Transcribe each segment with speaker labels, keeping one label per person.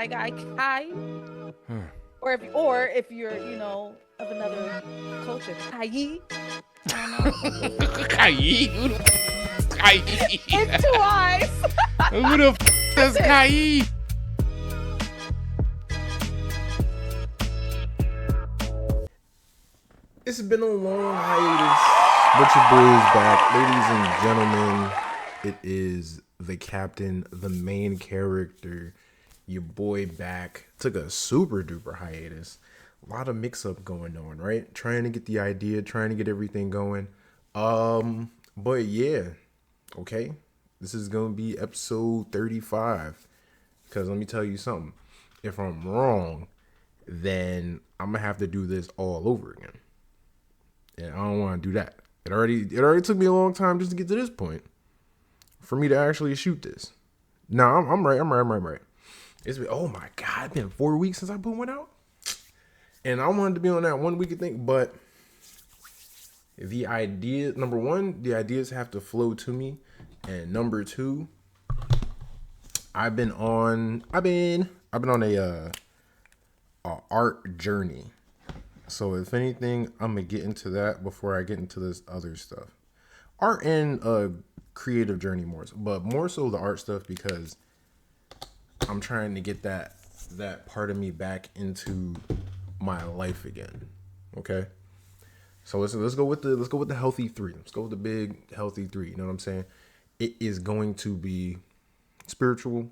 Speaker 1: Kai Kai, or if you're of another culture, Kai. I don't know.
Speaker 2: Kai? Who the
Speaker 1: It's
Speaker 2: Kai?
Speaker 1: two eyes.
Speaker 2: Who the is Kai?
Speaker 3: It's been a long hiatus, but your boy is back. Ladies and gentlemen, it is the captain, the main character, your boy back. Took a super duper hiatus. A lot of mix up going on, right? Trying to get the idea, trying to get everything going. But yeah, okay. This is gonna be episode 35. Because let me tell you something. If I'm wrong, then I'm gonna have to do this all over again. And I don't want to do that. It already took me a long time just to get to this point for me to actually shoot this. No, I'm right. It's been, oh my god, it's been 4 weeks since I put one out, and I wanted to be on that 1 week thing, but the idea, number one, the ideas have to flow to me, and number two, I've been on a art journey. So if anything, I'm gonna get into that before I get into this other stuff. Art and creative journey more, but more so the art stuff because I'm trying to get that part of me back into my life again. Okay, so let's go with the healthy three. Let's go with the big healthy three. You know what I'm saying? It is going to be spiritual,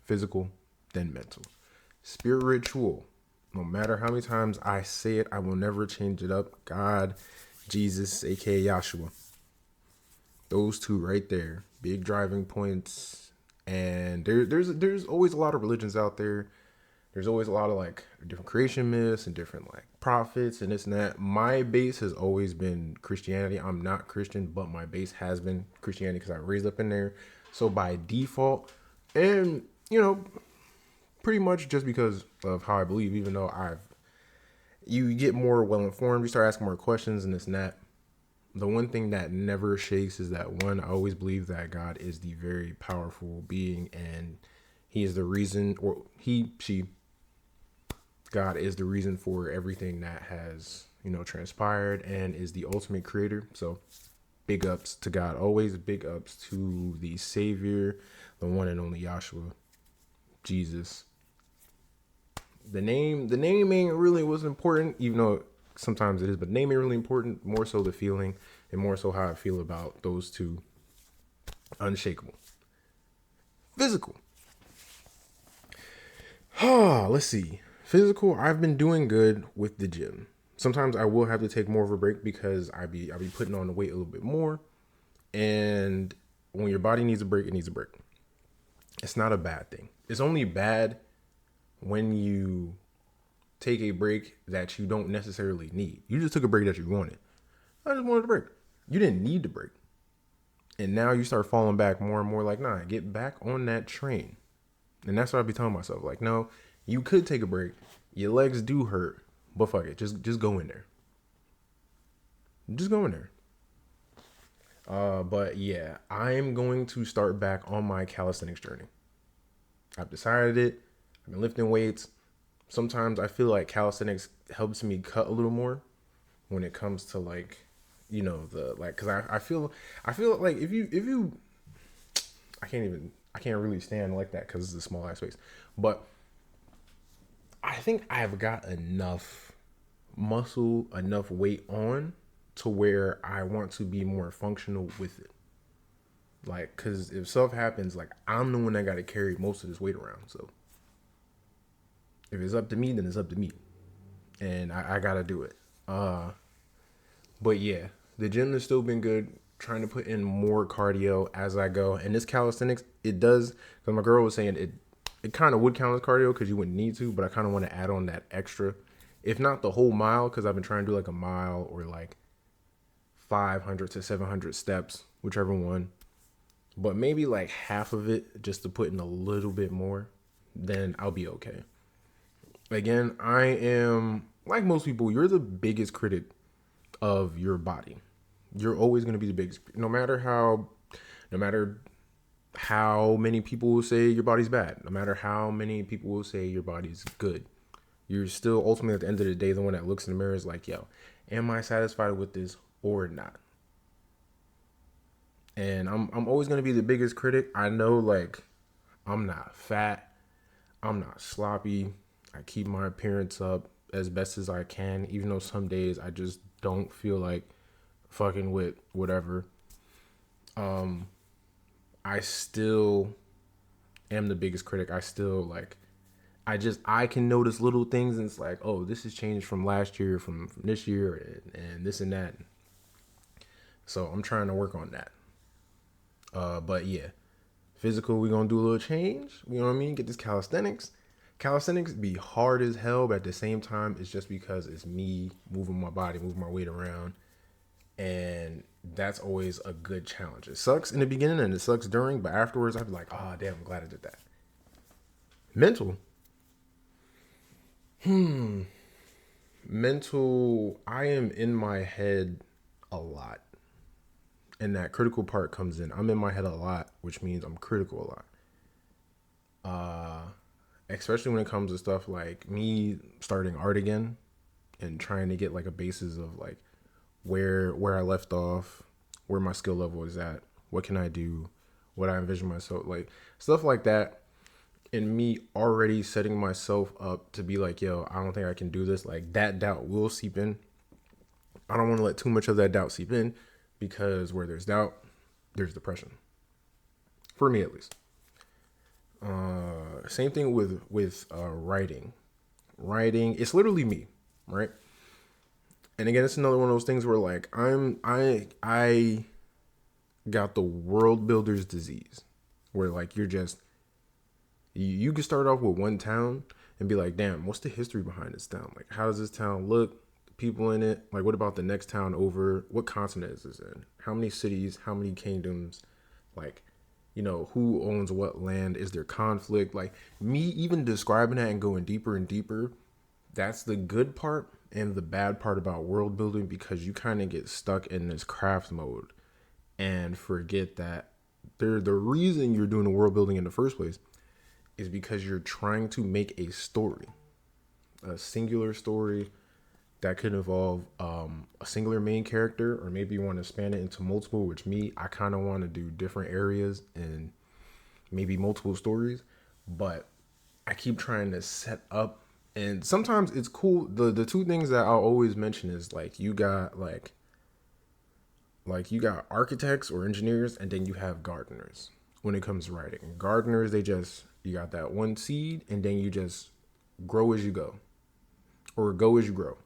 Speaker 3: physical, then mental. Spiritual. No matter how many times I say it, I will never change it up. God, Jesus, aka Yahshua. Those two right there, big driving points. And there's always a lot of religions out there. There's always a lot of like different creation myths and different like prophets and this and that. My base has always been Christianity. I'm not Christian, but my base has been Christianity because I raised up in there. So by default, and pretty much just because of how I believe, even though you get more well informed, you start asking more questions and this and that. The one thing that never shakes is that one, I always believe that God is the very powerful being and he is the reason, or God is the reason for everything that has, transpired and is the ultimate creator. So big ups to God, always big ups to the Savior, the one and only Yahshua, Jesus. The name ain't really was important, even though sometimes it is, but name ain't really important. More so the feeling, and more so how I feel about those two. Unshakable. Physical. Let's see. Physical, I've been doing good with the gym. Sometimes I will have to take more of a break because I'll be putting on the weight a little bit more. And when your body needs a break, it needs a break. It's not a bad thing. It's only bad when you take a break that you don't necessarily need. You just took a break that you wanted. I just wanted a break. You didn't need the break. And now you start falling back more and more like, nah, get back on that train. And that's what I'd be telling myself. Like, no, you could take a break. Your legs do hurt, but fuck it. Just go in there. Just go in there. But yeah, I'm going to start back on my calisthenics journey. I've decided it. I've been lifting weights. Sometimes I feel like calisthenics helps me cut a little more when it comes to like, because I feel like if you, I can't really stand like that because it's a small ass space, but I think I've got enough muscle, enough weight on to where I want to be more functional with it. Like, cause if stuff happens, like I'm the one that got to carry most of this weight around. So if it's up to me, then it's up to me, and I gotta do it. But yeah, the gym has still been good. Trying to put in more cardio as I go, and this calisthenics, it does. Because my girl was saying it kind of would count as cardio because you wouldn't need to, but I kind of want to add on that extra, if not the whole mile, because I've been trying to do like a mile or like 500 to 700 steps, whichever one. But maybe like half of it just to put in a little bit more, then I'll be okay. Again, I am, like most people, you're the biggest critic of your body. You're always going to be the biggest. No matter how many people will say your body's bad, no matter how many people will say your body's good, you're still ultimately at the end of the day the one that looks in the mirror is like, yo, am I satisfied with this or not? And I'm always gonna be the biggest critic. I know, like, I'm not fat, I'm not sloppy. I keep my appearance up as best as I can, even though some days I just don't feel like fucking with whatever. I still am the biggest critic. I still like I can notice little things and it's like, oh, this has changed from last year, from this year, and this and that. So I'm trying to work on that. But yeah, physical, we gonna do a little change. You know what I mean? Get this calisthenics. Calisthenics be hard as hell, but at the same time, it's just because it's me moving my body, moving my weight around, and that's always a good challenge. It sucks in the beginning and it sucks during, but afterwards, I'd be like, oh damn, I'm glad I did that. Mental. Mental, I am in my head a lot. And that critical part comes in. I'm in my head a lot, which means I'm critical a lot. Especially when it comes to stuff like me starting art again and trying to get like a basis of like where I left off, where my skill level is at, what can I do, what I envision myself, like stuff like that. And me already setting myself up to be like, yo, I don't think I can do this. Like that doubt will seep in. I don't want to let too much of that doubt seep in, because where there's doubt, there's depression. For me, at least. Same thing with writing. Writing, it's literally me, right? And again, it's another one of those things where like I got the world builder's disease, where like you can start off with one town and be like, damn, what's the history behind this town? Like, how does this town look? People in it, like, what about the next town over? What continent is this in? How many cities? How many kingdoms? Like, you know, who owns what land? Is there conflict? Like, me even describing that and going deeper and deeper, that's the good part and the bad part about world building, because you kind of get stuck in this craft mode and forget that the reason you're doing the world building in the first place is because you're trying to make a story, a singular story that could involve a singular main character, or maybe you want to span it into multiple, which I kind of want to do different areas and maybe multiple stories. But I keep trying to set up, and sometimes it's cool. The two things that I'll always mention is like you got you got architects or engineers, and then you have gardeners. When it comes to writing, gardeners, you got that one seed, and then you just grow as you go, or go as you grow.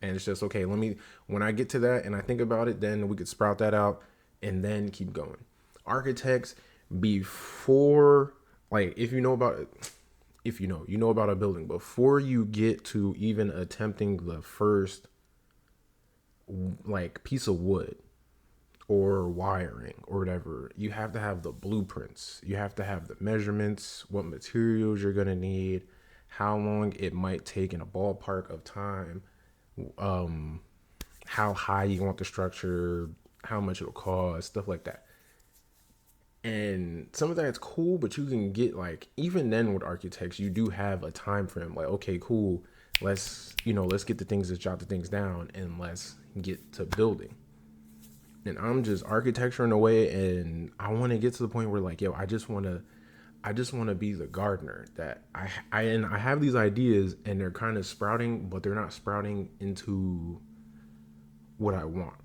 Speaker 3: And it's just, okay, when I get to that and I think about it, then we could sprout that out and then keep going. Architects, before, like, if you know about a building, before you get to even attempting the first, like, piece of wood or wiring or whatever, you have to have the blueprints. You have to have the measurements, what materials you're going to need, how long it might take in a ballpark of time, how high you want the structure, how much it'll cost, stuff like that. And some of that's cool, but you can get, like, even then with architects, you do have a time frame. Like, okay, cool, let's get let's jot the things down and let's get to building. And I'm just architecturing away, and I want to get to the point where, like, yo, I just want to be the gardener that I have these ideas, and they're kind of sprouting, but they're not sprouting into what I want.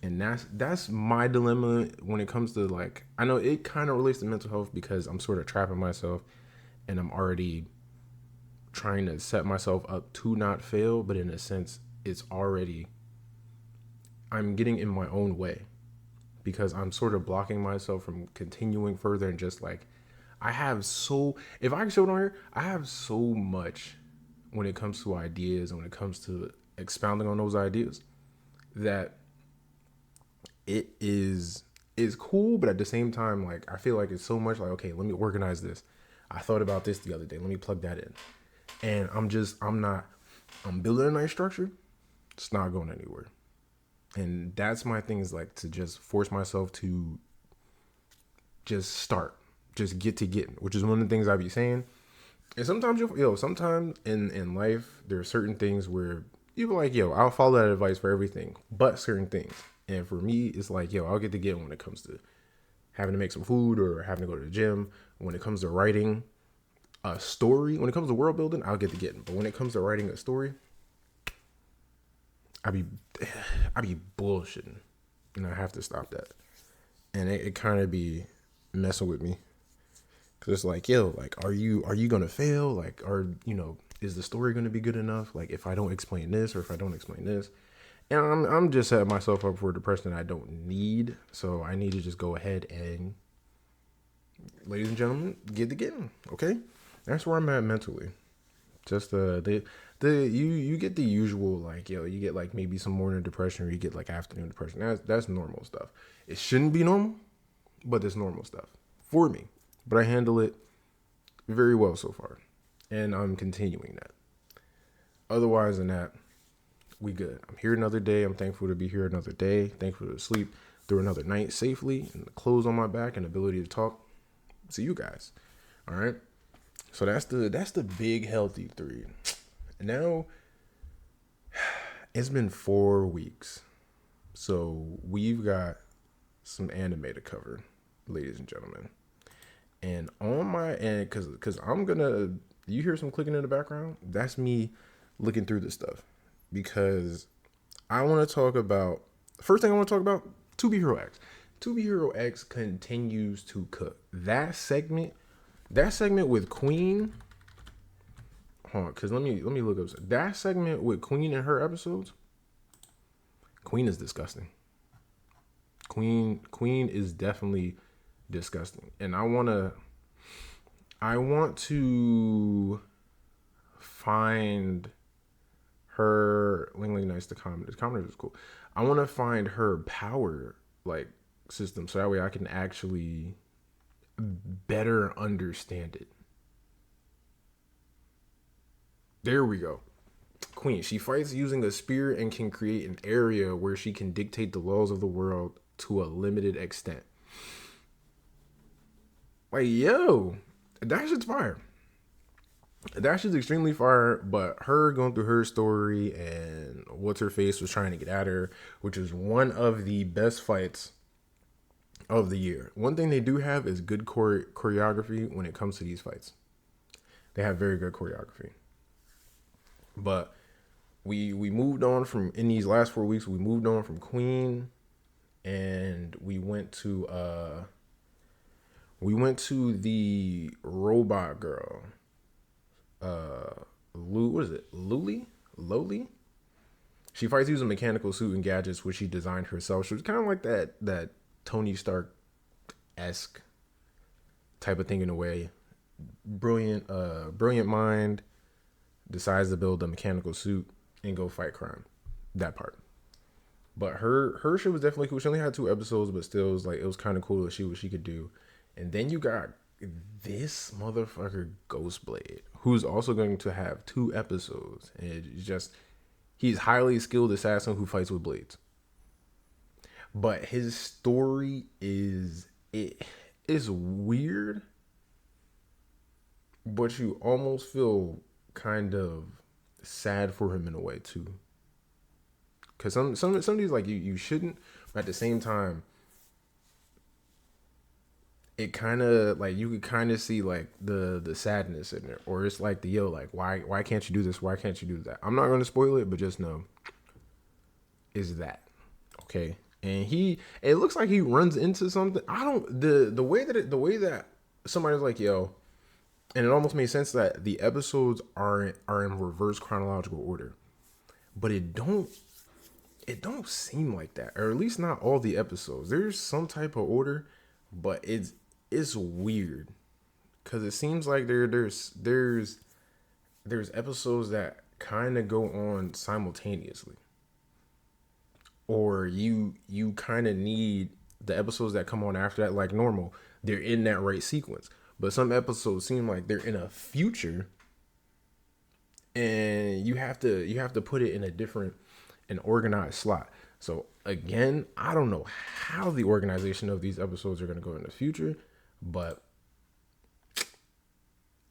Speaker 3: And that's my dilemma when it comes to, like, I know it kind of relates to mental health, because I'm sort of trapping myself and I'm already trying to set myself up to not fail, but in a sense I'm getting in my own way, because I'm sort of blocking myself from continuing further. And just like, if I can show it on here, I have so much when it comes to ideas and when it comes to expounding on those ideas, that it is cool. But at the same time, like, I feel like it's so much like, okay, let me organize this. I thought about this the other day. Let me plug that in. And I'm building a nice structure. It's not going anywhere. And that's my thing, is like to just force myself to just start. Just get to getting, which is one of the things I be saying. And sometimes sometimes in life there are certain things where you be like, yo, I'll follow that advice for everything, but certain things. And for me, it's like, yo, I'll get to getting when it comes to having to make some food or having to go to the gym. When it comes to writing a story, when it comes to world building, I'll get to getting. But when it comes to writing a story, I be bullshitting, and I have to stop that. And it kind of be messing with me, cause it's like, yo, like, are you gonna fail? Like, is the story gonna be good enough? Like, if I don't explain this or if I don't explain this, and I'm just setting myself up for depression that I don't need. So I need to just go ahead and, ladies and gentlemen, get to getting. Okay, that's where I'm at mentally. Just you get the usual, like, yo, you get like maybe some morning depression or you get like afternoon depression. That's normal stuff. It shouldn't be normal, but it's normal stuff for me. But I handle it very well so far, and I'm continuing that. Otherwise than that, we good. I'm here another day. I'm thankful to be here another day. Thankful to sleep through another night safely, and the clothes on my back and ability to talk to you guys. All right. So that's the big healthy 3. Now it's been 4 weeks, so we've got some anime to cover, ladies and gentlemen. And on my end, because you hear some clicking in the background, that's me looking through this stuff, because I want to talk about, first thing I want to talk about, 2B Hero X. 2B Hero X continues to cook. That segment with Queen, hold on, because let me look up that segment with Queen and her episodes. Queen is disgusting. Queen is definitely disgusting, and I want to find her. Ling nice to comment. The comment is cool. I want to find her power like system, so that way I can actually better understand it. There we go. Queen. She fights using a spear and can create an area where she can dictate the laws of the world to a limited extent. Like, yo, that shit's fire. That shit's extremely fire, but her going through her story and what's her face was trying to get at her, which is one of the best fights of the year. One thing they do have is good choreography when it comes to these fights. They have very good choreography. But we moved on from, in these last 4 weeks, we moved on from Queen, and we went to the robot girl. What is it? Loli? She fights using a mechanical suit and gadgets, which she designed herself. She was kind of like that Tony Stark-esque type of thing in a way. Brilliant mind, decides to build a mechanical suit and go fight crime. That part. But her shit was definitely cool. She only had 2 episodes, but still, it was kind of cool to see what she could do. And then you got this motherfucker Ghostblade, who's also going to have 2 episodes. And it's just, he's highly skilled assassin who fights with blades. But his story is weird, but you almost feel kind of sad for him in a way too. Cause some of these, like, you shouldn't, but at the same time, it kind of, like, you could kind of see like the sadness in there, or it's like why can't you do this? Why can't you do that? I'm not going to spoil it, but just know is that okay? And it looks like he runs into something. I don't, the way that somebody's like, yo, and it almost made sense that the episodes are in reverse chronological order, but it don't seem like that, or at least not all the episodes. There's some type of order, but it's weird, because it seems like there's episodes that kind of go on simultaneously, or you kind of need the episodes that come on after that, like normal, they're in that right sequence. But some episodes seem like they're in a future, and you have to put it in an organized slot. So again, I don't know how the organization of these episodes are going to go in the future, But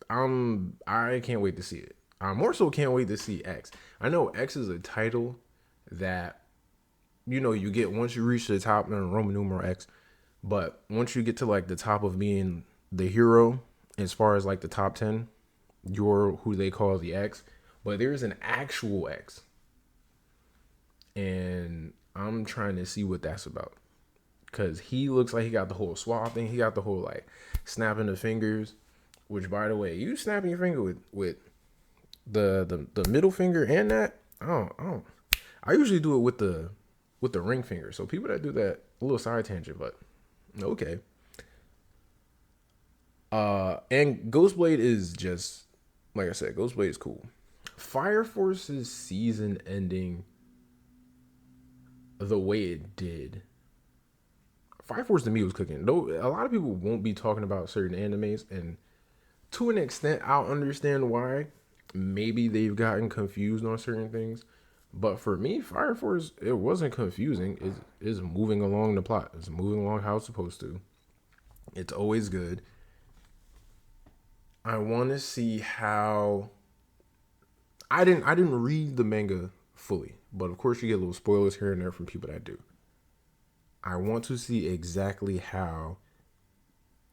Speaker 3: I can't wait to see it. I more so can't wait to see X. I know X is a title that you get once you reach the top, Roman numeral X. But once you get to like the top of being the hero, as far as like the top 10, you're who they call the X. But there's an actual X, and I'm trying to see what that's about. Cause he looks like he got the whole swab thing. He got the whole like snapping the fingers. Which, by the way, you snapping your finger with the middle finger and that. I usually do it with the ring finger. So people that do that, a little side tangent, but okay. And Ghostblade is just like I said. Ghostblade is cool. Fire Force's season ending the way it did. Fire Force to me was cooking. Though a lot of people won't be talking about certain animes, and to an extent, I'll understand why. Maybe they've gotten confused on certain things, but for me, Fire Force, it wasn't confusing. It's moving along the plot. It's moving along how it's supposed to. It's always good. I want to see how. I didn't read the manga fully, but of course you get little spoilers here and there from people that do. I want to see exactly how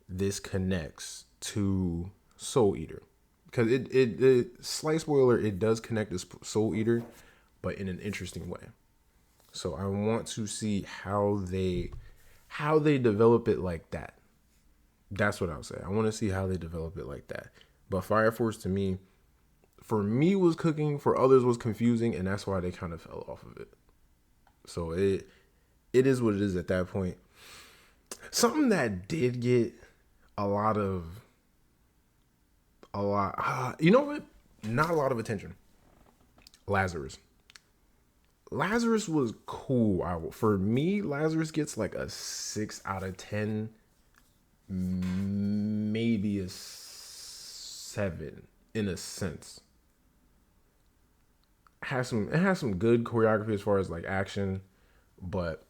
Speaker 3: this connects to Soul Eater, because it slight spoiler, it does connect to Soul Eater, but in an interesting way. So I want to see how they develop it like that. That's what I'll say. I want to see how they develop it like that. But Fire Force for me was cooking, for others was confusing, and that's why they kind of fell off of it. So it is what it is at that point. Something that did get a lot, you know what? Not a lot of attention. Lazarus was cool. For me, Lazarus gets like a 6 out of 10, maybe a 7 in a sense. It has some good choreography as far as like action, but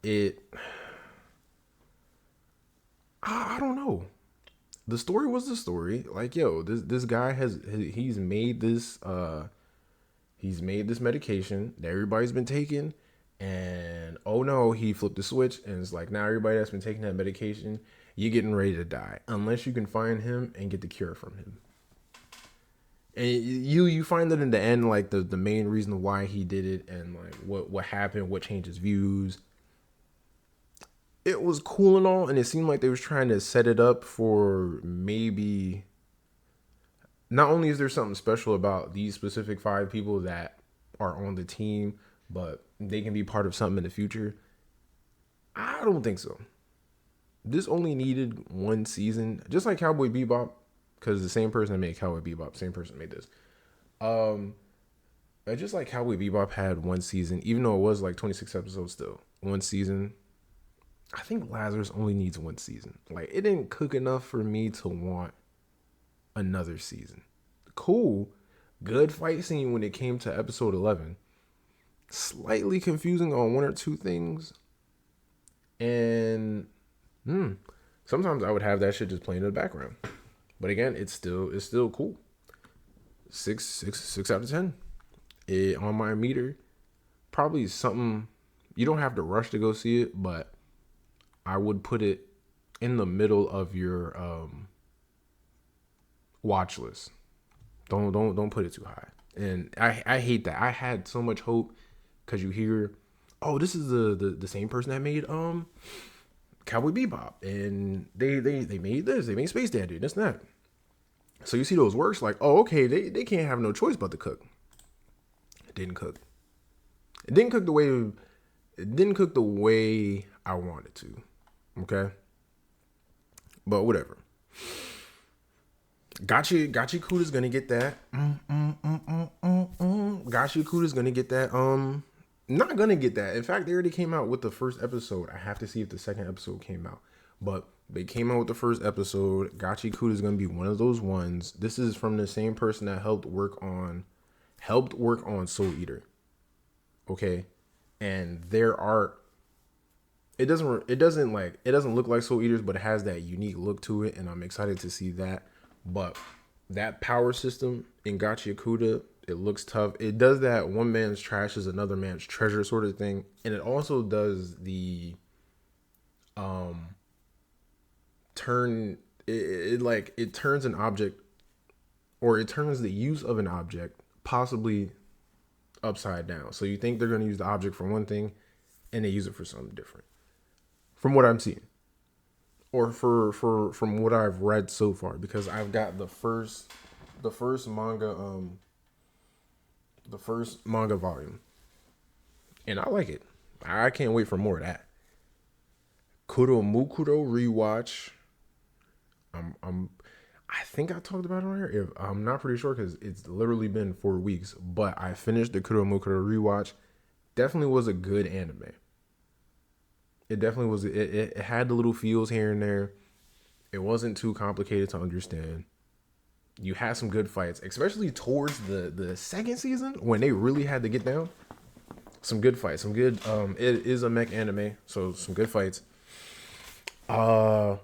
Speaker 3: I don't know. The story was the story. Like, yo, this guy he's made this medication that everybody's been taking, and oh no, he flipped the switch, and it's like now everybody that's been taking that medication, you're getting ready to die unless you can find him and get the cure from him. And you find that in the end, like the main reason why he did it, and like what happened, what changed his views. It was cool and all, and it seemed like they was trying to set it up for maybe. Not only is there something special about these specific 5 people that are on the team, but they can be part of something in the future. I don't think so. This only needed 1 season, just like Cowboy Bebop, because the same person that made Cowboy Bebop, same person made this. Just like Cowboy Bebop had 1 season, even though it was like 26 episodes, still 1 season. I think Lazarus only needs 1 season. Like, it didn't cook enough for me to want another season. Cool. Good fight scene when it came to episode 11. Slightly confusing on 1 or 2 things. And sometimes I would have that shit just playing in the background. But again, it's still cool. 6 out of 10. On my meter. Probably something you don't have to rush to go see it, but I would put it in the middle of your watch list. Don't put it too high. And I hate that. I had so much hope because you hear, oh, this is the same person that made Cowboy Bebop, and they made this. They made Space Dandy. This and that. So you see those works, like, oh, okay, they can't have no choice but to cook. It didn't cook. It didn't cook the way I wanted to. Okay, but whatever. Gachi Kuda's gonna get that. Gachi Kuda's gonna get that. Not gonna get that. In fact, they already came out with the first episode. I have to see if the second episode came out. But they came out with the first episode. Gachi Kuda's gonna be one of those ones. This is from the same person that helped work on Soul Eater. Okay, and their art it doesn't look like Soul Eaters, but it has that unique look to it, and I'm excited to see that. But that power system in Gacha Yakuta, it looks tough. It does that one man's trash is another man's treasure sort of thing, and it also does the turn it turns an object, or it turns the use of an object possibly upside down. So you think they're going to use the object for one thing, and they use it for something different. From what I'm seeing, or from what I've read so far, because I've got the first manga the first manga volume, and I like it. I can't wait for more of that. Kuromukuro rewatch. I think I talked about it on here. If I'm not pretty sure because it's literally been 4 weeks, but I finished the Kuromukuro rewatch. Definitely was a good anime. It definitely was. It had the little feels here and there. It wasn't too complicated to understand. You had some good fights, especially towards the second season when they really had to get down. Some good fights, some good. It is a mech anime, so some good fights. That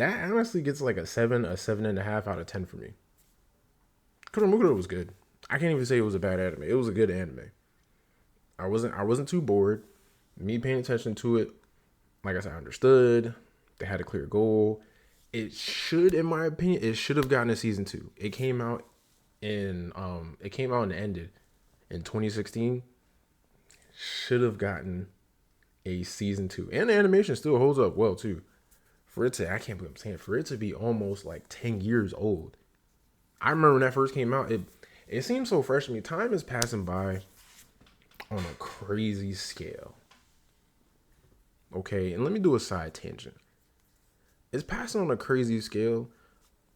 Speaker 3: honestly gets like a 7.5 out of 10 for me. Kuromukuro was good. I can't even say it was a bad anime. It was a good anime. I wasn't too bored. Me paying attention to it, like I said, I understood. They had a clear goal. It should, in my opinion, it should have gotten a season 2. It came out and ended in 2016. Should have gotten a season 2. And the animation still holds up well too. I can't believe I'm saying, for it to be almost like 10 years old. I remember when that first came out, it seems so fresh to me. Time is passing by on a crazy scale. Okay, and let me do a side tangent. It's passing on a crazy scale,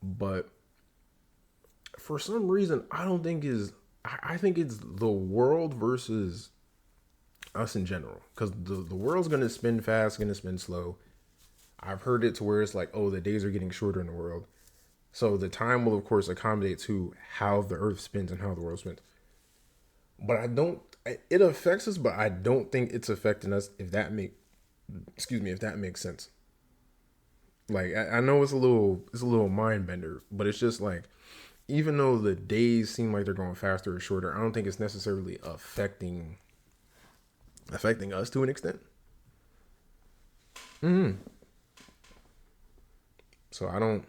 Speaker 3: but for some reason, I think it's the world versus us in general. Because the world's going to spin fast, going to spin slow. I've heard it to where it's like, oh, the days are getting shorter in the world. So the time will, of course, accommodate to how the earth spins and how the world spins. But it affects us, but I don't think it's affecting us, if that makes sense. Like, I know it's a little mind bender, but it's just like, even though the days seem like they're going faster or shorter, I don't think it's necessarily affecting us to an extent. So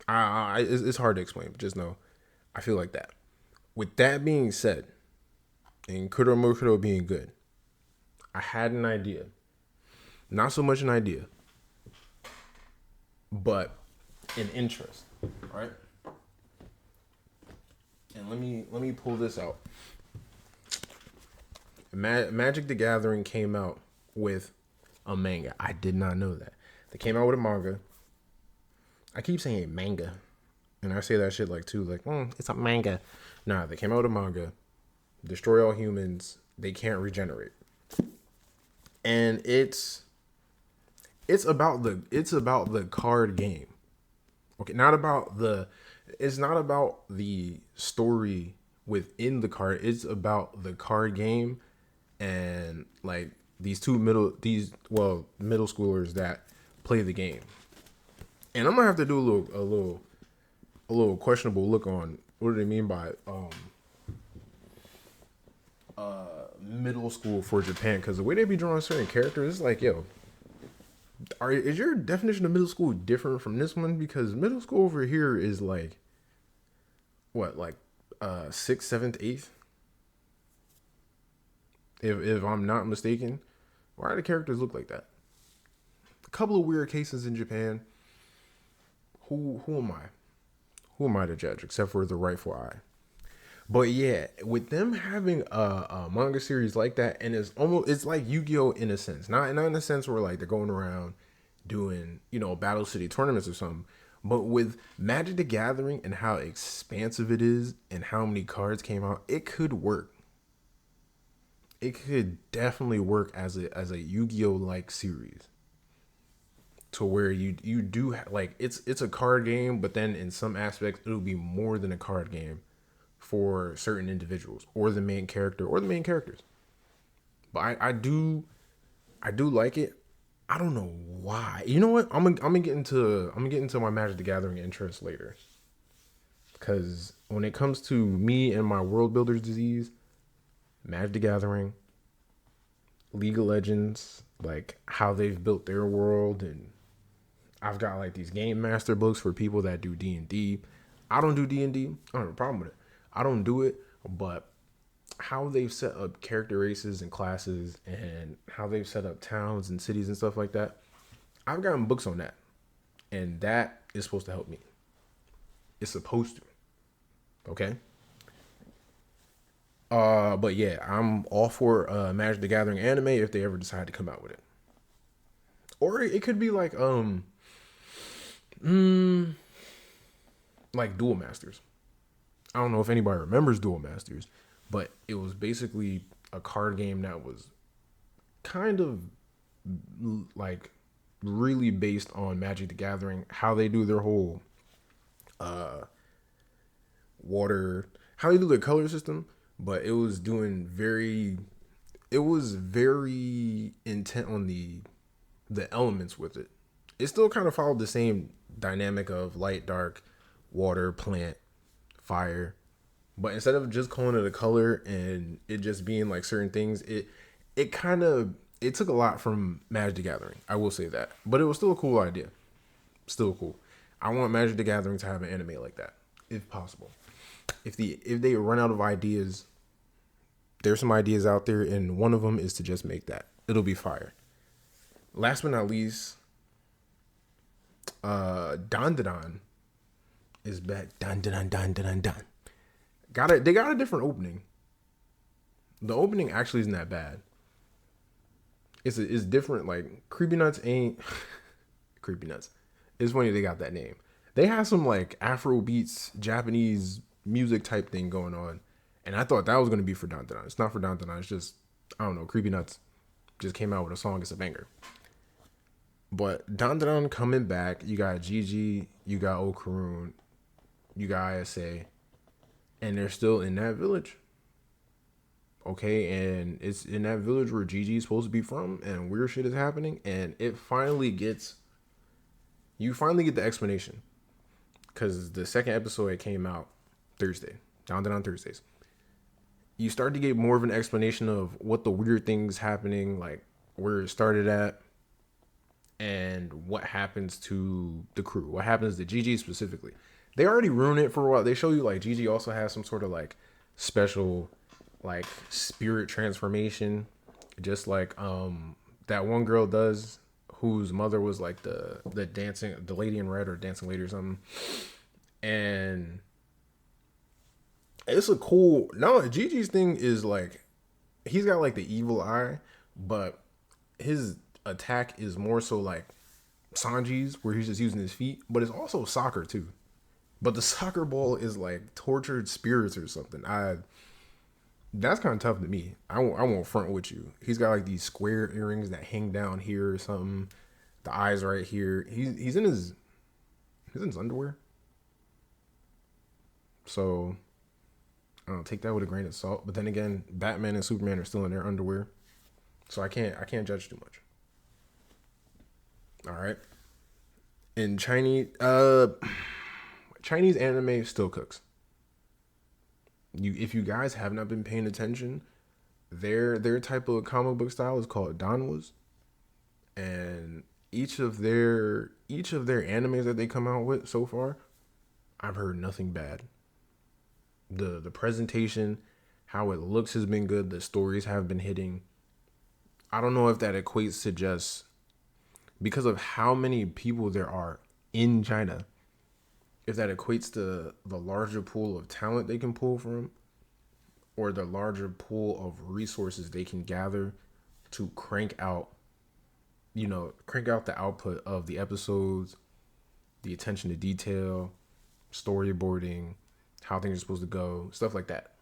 Speaker 3: it's hard to explain, but just know, I feel like that. With that being said, and Kuromukuro being good, I had an idea. Not so much an idea, but an interest, right? And let me pull this out. Magic the Gathering came out with a manga. I did not know that. They came out with a manga. I keep saying manga, and I say that shit like too, like, it's a manga. Nah, they came out with a manga. Destroy all humans. They can't regenerate. And it's about the card game. Okay, it's not about the story within the card. It's about the card game, and like these middle schoolers that play the game. And I'm gonna have to do a little questionable look on what do they mean by middle school for Japan, because the way they be drawing certain characters, it's like, yo, is your definition of middle school different from this one? Because middle school over here is like what, like 6th, 7th, 8th, if I'm not mistaken. Why do the characters look like that? A couple of weird cases in Japan. Who am I? Who am I to judge, except for the rightful eye? But yeah, with them having a manga series like that, and it's like Yu-Gi-Oh in a sense, not in a sense where like they're going around doing, Battle City tournaments or something, but with Magic the Gathering and how expansive it is and how many cards came out, it could work. It could definitely work as a Yu-Gi-Oh like series, to where you do like it's a card game, but then in some aspects it'll be more than a card game for certain individuals, or the main character, or the main characters. But I do like it. I don't know why. You know what? I'm gonna get into my Magic the Gathering interest later. Because when it comes to me and my world builder's disease, Magic the Gathering, League of Legends, like how they've built their world, and I've got like these game master books for people that do D&D. I don't do D&D. I don't have a problem with it. I don't do it, but how they've set up character races and classes and how they've set up towns and cities and stuff like that, I've gotten books on that. And that is supposed to help me. It's supposed to. Okay? But yeah, I'm all for Magic the Gathering anime if they ever decide to come out with it. Or it could be like Duel Masters. I don't know if anybody remembers Duel Masters, but it was basically a card game that was kind of like really based on Magic the Gathering, how they do their whole water, how they do their color system, but it was very intent on the elements with it. It still kind of followed the same dynamic of light, dark, water, plant, fire. But instead of just calling it a color and it just being like certain things, it kind of it took a lot from Magic the Gathering. I will say that. But it was still a cool idea. Still cool. I want Magic the Gathering to have an anime like that, if possible. If they run out of ideas, there's some ideas out there, and one of them is to just make that. It'll be fire. Last but not least, Dandadan is back. Dandadan. They got a different opening. The opening actually isn't that bad. It's different. Like Creepy Nuts ain't Creepy Nuts. It's funny they got that name. They have some like Afro beats, Japanese music type thing going on, and I thought that was gonna be for Dandadan. It's not for Dandadan. It's just I don't know. Creepy Nuts just came out with a song. It's a banger. But Dandadan coming back. You got Gigi. You got Okarun. You got ISA. And they're still in that village. Okay, and it's in that village where Gigi's supposed to be from, and weird shit is happening, and you finally get the explanation. Because the second episode it came out Thursday, Dandadan Thursdays. You start to get more of an explanation of what the weird things happening, like where it started at, and what happens to the crew. What happens to Gigi specifically. They already ruined it for a while. They show you like Gigi also has some sort of like special like spirit transformation. Just like that one girl does, whose mother was like the lady in red or dancing lady or something. And it's a cool Gigi's thing is like he's got like the evil eye, but his attack is more so like Sanji's, where he's just using his feet, but it's also soccer too. But the soccer ball is like tortured spirits or something. That's kind of tough to me. I won't front with you. He's got like these square earrings that hang down here or something. The eyes right here. He's in his underwear. So I don't know, take that with a grain of salt. But then again, Batman and Superman are still in their underwear, so I can't judge too much. All right. In Chinese anime still cooks. If you guys have not been paying attention, their type of comic book style is called danwas, and each of their animes that they come out with so far, I've heard nothing bad. The presentation, how it looks has been good. The stories have been hitting. I don't know if that equates to just because of how many people there are in China, if that equates to the larger pool of talent they can pull from, or the larger pool of resources they can gather to crank out the output of the episodes, the attention to detail, storyboarding, how things are supposed to go, stuff like that.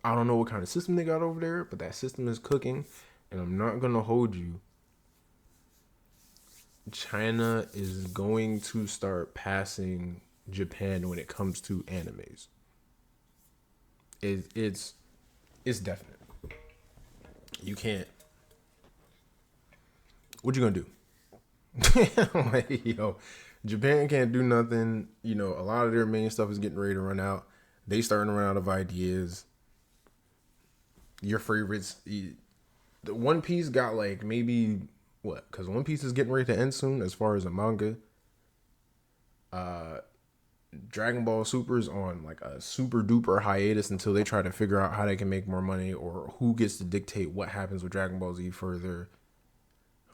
Speaker 3: I don't know what kind of system they got over there, but that system is cooking, and I'm not going to hold you. China is going to start passing Japan when it comes to animes. It's definite. You can't. What you gonna do? Like, yo, Japan can't do nothing. You know, a lot of their main stuff is getting ready to run out. They starting to run out of ideas. Your favorites, the One Piece got like maybe what? Because One Piece is getting ready to end soon as far as a manga. Dragon Ball Super's on like a super duper hiatus until they try to figure out how they can make more money or who gets to dictate what happens with Dragon Ball Z further.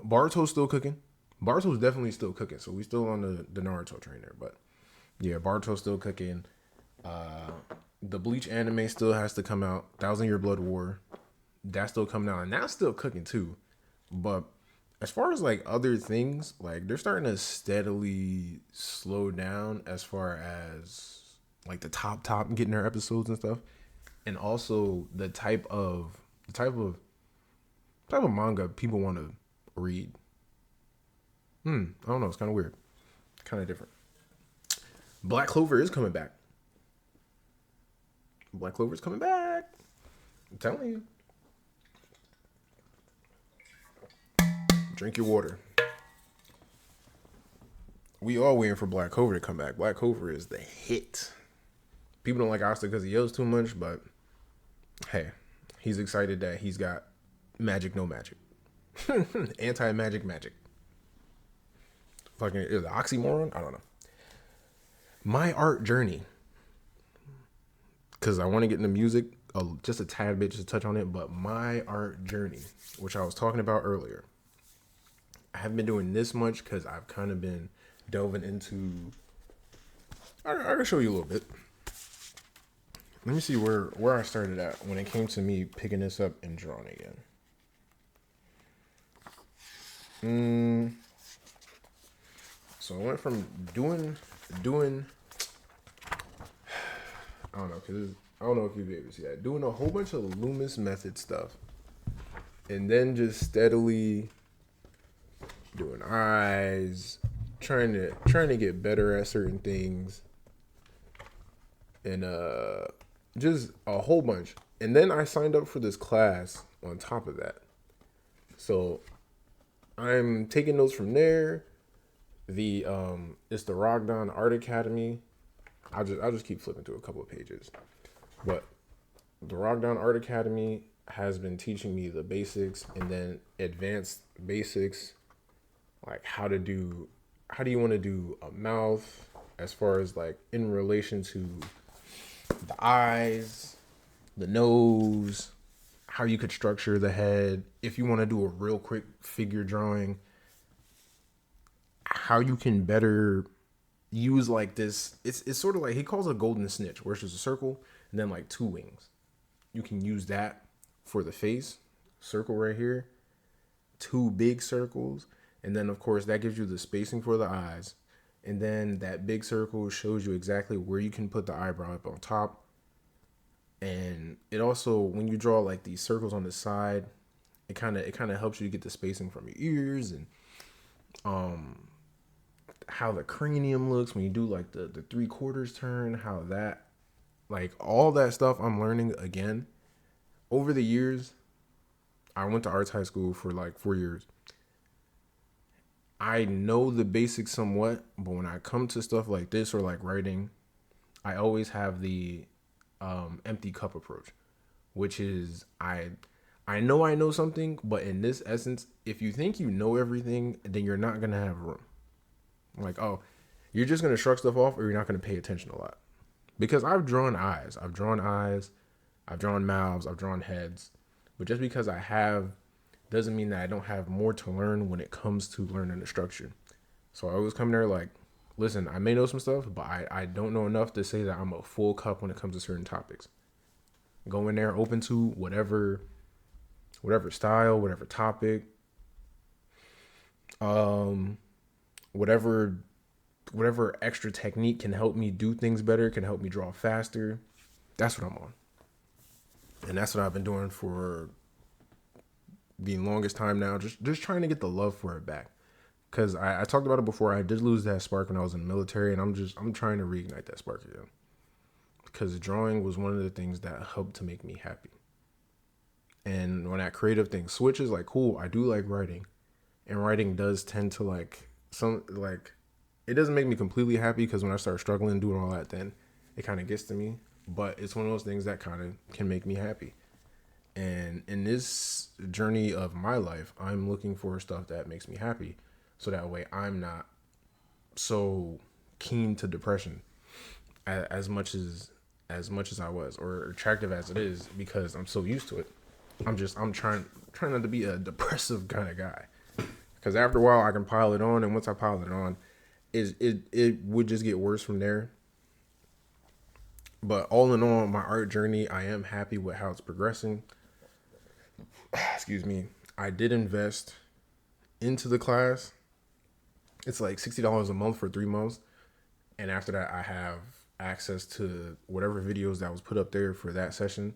Speaker 3: Baruto's still cooking. Baruto's definitely still cooking, so we still on the Naruto train there. But yeah, Baruto's still cooking. The Bleach anime still has to come out. 1,000 Year Blood War, that's still coming out, and that's still cooking too. But as far as like other things, like they're starting to steadily slow down as far as like the top getting their episodes and stuff, and also the type of manga people want to read. I don't know. It's kind of weird, kind of different. Black Clover is coming back. Black Clover is coming back. I'm telling you. Drink your water. We all waiting for Black Clover to come back. Black Clover is the hit. People don't like Asta because he yells too much, but hey, he's excited that he's got magic, no magic. Anti-magic magic. Fucking is it oxymoron? I don't know. My art journey. Because I want to get into music just a tad bit, just to touch on it. But my art journey, which I was talking about earlier. I haven't been doing this much because I've kind of been delving into... I can show you a little bit. Let me see where I started at when it came to me picking this up and drawing again. So I went from doing I don't know, because I don't know if you'll be able to see that. Doing a whole bunch of Loomis method stuff. And then just steadily doing eyes, trying to get better at certain things. And just a whole bunch. And then I signed up for this class on top of that. So I'm taking notes from there. It's the Rogdan Art Academy. I'll just keep flipping through a couple of pages. But the Rogdan Art Academy has been teaching me the basics and then advanced basics, like how do you want to do a mouth as far as like in relation to the eyes, the nose, how you could structure the head. If you want to do a real quick figure drawing, how you can better use like this. It's sort of like he calls it a golden snitch, where it's just a circle and then like two wings. You can use that for the face, circle right here, two big circles, and then of course that gives you the spacing for the eyes, and then that big circle shows you exactly where you can put the eyebrow up on top. And it also, when you draw like these circles on the side, it kind of helps you get the spacing from your ears and how the cranium looks when you do like the 3/4 turn, how that, like all that stuff I'm learning again. Over the years, I went to arts high school for like 4 years. I know the basics somewhat, but when I come to stuff like this or like writing, I always have the empty cup approach, which is I know something, but in this essence, if you think you know everything, then you're not gonna have room. Like, oh, you're just going to shrug stuff off or you're not going to pay attention a lot. Because I've drawn eyes, I've drawn mouths, I've drawn heads. But just because I have doesn't mean that I don't have more to learn when it comes to learning the structure. So I always come there like, listen, I may know some stuff, but I don't know enough to say that I'm a full cup when it comes to certain topics. Go in there open to whatever style, whatever topic. Whatever extra technique can help me do things better, can help me draw faster. That's what I'm on. And that's what I've been doing for the longest time now. Just trying to get the love for it back. Because I talked about it before. I did lose that spark when I was in the military, and I'm trying to reignite that spark again. Because drawing was one of the things that helped to make me happy. And when that creative thing switches, like, cool, I do like writing. And writing does tend to it doesn't make me completely happy because when I start struggling doing all that, then it kind of gets to me. But it's one of those things that kind of can make me happy. And in this journey of my life, I'm looking for stuff that makes me happy. So that way I'm not so keen to depression as much as I was, or attractive as it is, because I'm so used to it. I'm trying not to be a depressive kind of guy. Because after a while I can pile it on, and once I pile it on, it would just get worse from there. But all in all, my art journey, I am happy with how it's progressing. Excuse me. I did invest into the class. It's like $60 a month for 3 months. And after that, I have access to whatever videos that was put up there for that session.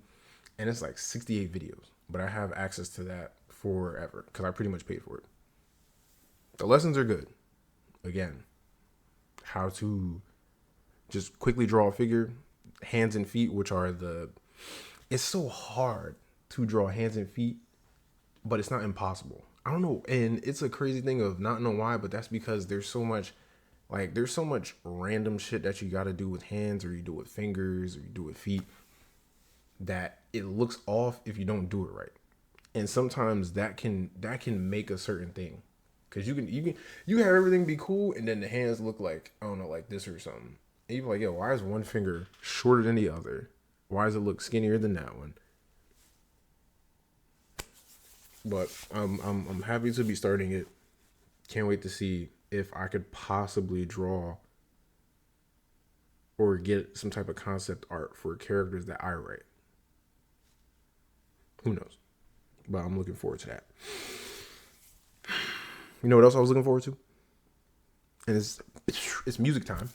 Speaker 3: And it's like 68 videos. But I have access to that forever because I pretty much paid for it. The lessons are good. Again, how to just quickly draw a figure, hands and feet, which are it's so hard to draw hands and feet, but it's not impossible. I don't know. And it's a crazy thing of not knowing why, but that's because there's so much random shit that you got to do with hands, or you do with fingers, or you do with feet, that it looks off if you don't do it right. And sometimes that can make a certain thing. Cause you have everything be cool, and then the hands look like, I don't know, like this or something. And you're like, yo, why is one finger shorter than the other? Why does it look skinnier than that one? But I'm happy to be starting it. Can't wait to see if I could possibly draw or get some type of concept art for characters that I write. Who knows? But I'm looking forward to that. You know what else I was looking forward to? And it's music time.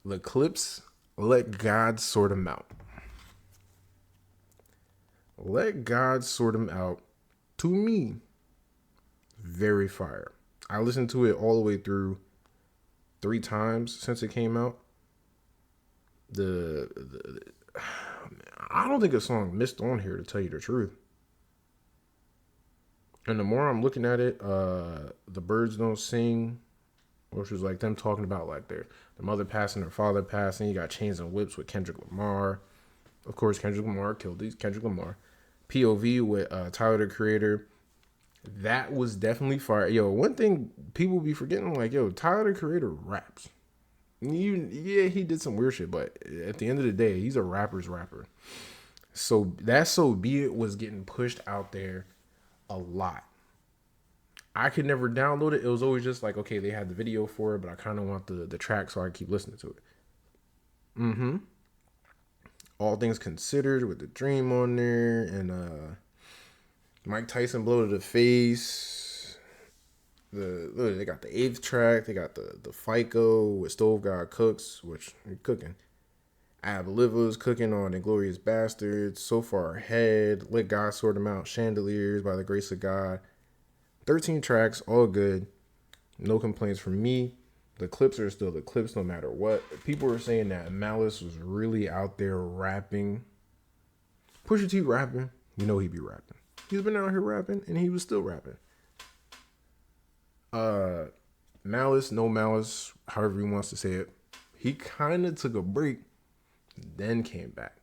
Speaker 3: The Clips, Let God Sort 'Em Out. Let God Sort 'Em Out, to me, very fire. I listened to it all the way through 3 times since it came out. I don't think a song missed on here, to tell you the truth. And the more I'm looking at it, The Birds Don't Sing, which was like them talking about like their mother passing, their father passing. You got Chains and Whips with Kendrick Lamar. Of course, Kendrick Lamar killed these. Kendrick Lamar. POV with Tyler, the Creator. That was definitely fire. Yo, one thing people be forgetting, like, yo, Tyler, the Creator raps. Yeah, he did some weird shit, but at the end of the day, he's a rapper's rapper. So that So Be It was getting pushed out there a lot. I could never download it. It was always just like, okay, they had the video for it, but I kind of want the track, so I keep listening to it. All Things Considered with The Dream on there, and Mike Tyson Blow to the Face. They got the 8th track. They got the FICO with Stove God Cooks, which you're cooking. Ab Liva's cooking on Inglorious Bastards. So Far Ahead. Let God Sort 'Em Out. Chandeliers by the Grace of God. 13 tracks, all good. No complaints from me. The clips are still the clips no matter what. People were saying that Malice was really out there rapping. Pusha T rapping. You know he be rapping. He's been out here rapping, and he was still rapping. Malice, no Malice, however he wants to say it, he kind of took a break, then came back.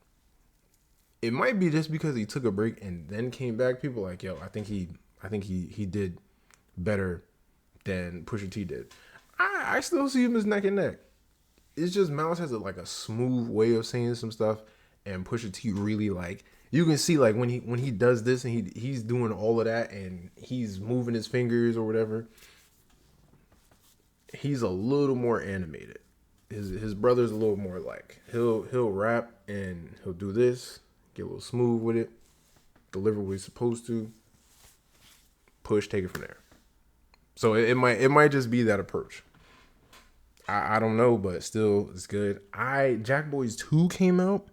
Speaker 3: It might be just because he took a break and then came back. People like, yo, I think he did better than Pusha T did. I still see him as neck and neck. It's just Malice has a smooth way of saying some stuff, and Pusha T really, like, you can see, like, when he does this and he's doing all of that and he's moving his fingers or whatever, he's a little more animated. His brother's a little more like, he'll rap and he'll do this, get a little smooth with it, deliver what he's supposed to, push, take it from there. So it might just be that approach. I don't know, but still, it's good. Jack Boys 2 came out.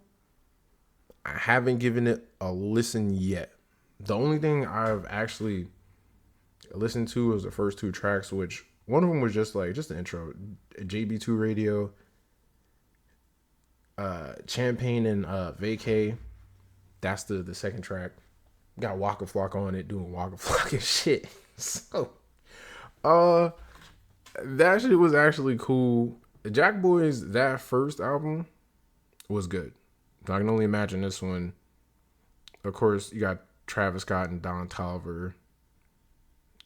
Speaker 3: I haven't given it a listen yet. The only thing I've actually listened to was the first 2 tracks, which one of them was just the intro. JB2 Radio, Champagne and Vacay. That's the second track. Got Waka Flock on it doing Waka Flock and shit. So, uh, that shit was actually cool. Jack Boy's that first album was good. I can only imagine this one. Of course, you got Travis Scott and Don Tolliver.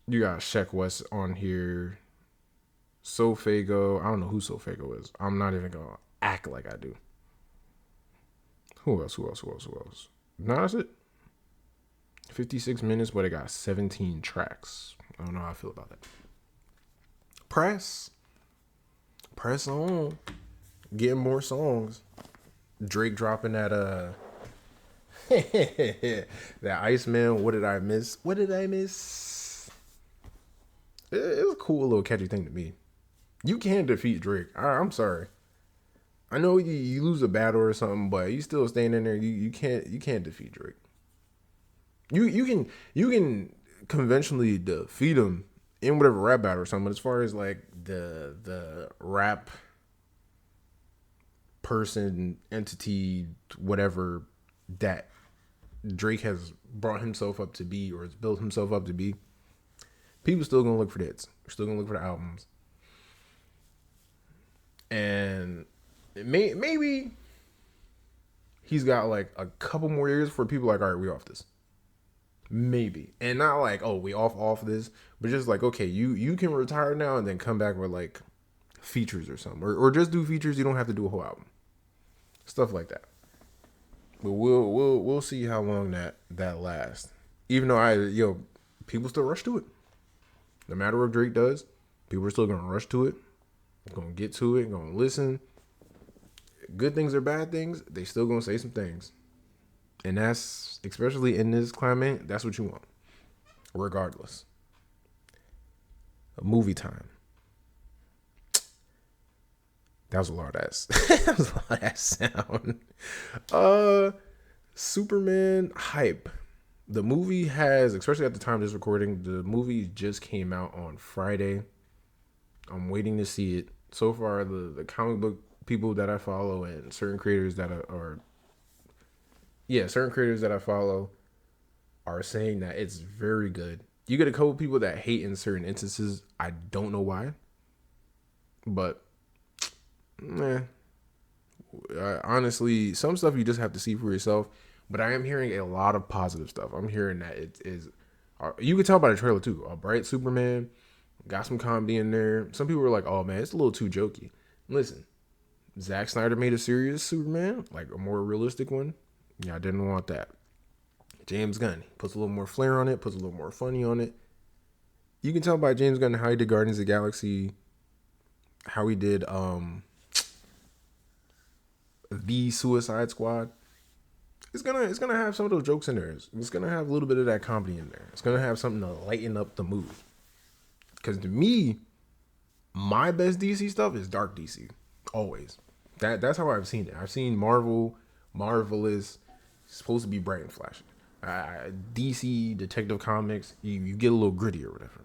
Speaker 3: You got Sheck West on here. Sofago. I don't know who Sofago is. I'm not even gonna act like I do. Who else? No, that's it. 56 minutes, but it got 17 tracks. I don't know how I feel about that. Press on. Getting more songs. Drake dropping that that Iceman. What did I miss? It was a cool little catchy thing to me. You can defeat Drake. I'm sorry. I know you lose a battle or something, but you still staying in there. You can't defeat Drake. You can conventionally defeat him in whatever rap battle or something. But as far as like the rap person, entity, whatever that Drake has brought himself up to be or has built himself up to be, people still gonna look for the hits. They're still gonna look for the albums. And maybe he's got like a couple more years for people like, all right, we off this. Maybe. And not like, oh, we off this, but just like, okay, you can retire now and then come back with like features or something. Or just do features, you don't have to do a whole album. Stuff like that. But we'll see how long that lasts. Even though people still rush to it. No matter what Drake does, people are still gonna rush to it. Gonna get to it, gonna listen. Good things or bad things, they still gonna say some things. And that's, especially in this climate, that's what you want. Regardless. A movie time. That was a lot of that. That was a lot of that sound. Superman hype. The movie has, especially at the time of this recording, the movie just came out on Friday. I'm waiting to see it. So far, the comic book people that I follow and certain creators that certain creators that I follow are saying that it's very good. You get a couple people that hate in certain instances. I don't know why, but honestly, some stuff you just have to see for yourself. But I am hearing a lot of positive stuff. I'm hearing that it is. You can tell by the trailer too. A bright Superman, got some comedy in there. Some people were like, "Oh man, it's a little too jokey." Listen, Zack Snyder made a serious Superman, like a more realistic one. Yeah, I didn't want that. James Gunn puts a little more flair on it, puts a little more funny on it. You can tell by James Gunn how he did Guardians of the Galaxy, how he did the Suicide Squad. It's gonna have some of those jokes in there. It's gonna have a little bit of that comedy in there. It's gonna have something to lighten up the mood. Because to me, my best DC stuff is dark DC. Always. That's how I've seen it. I've seen Marvelous, supposed to be bright and flashy. DC, Detective Comics, you get a little gritty or whatever.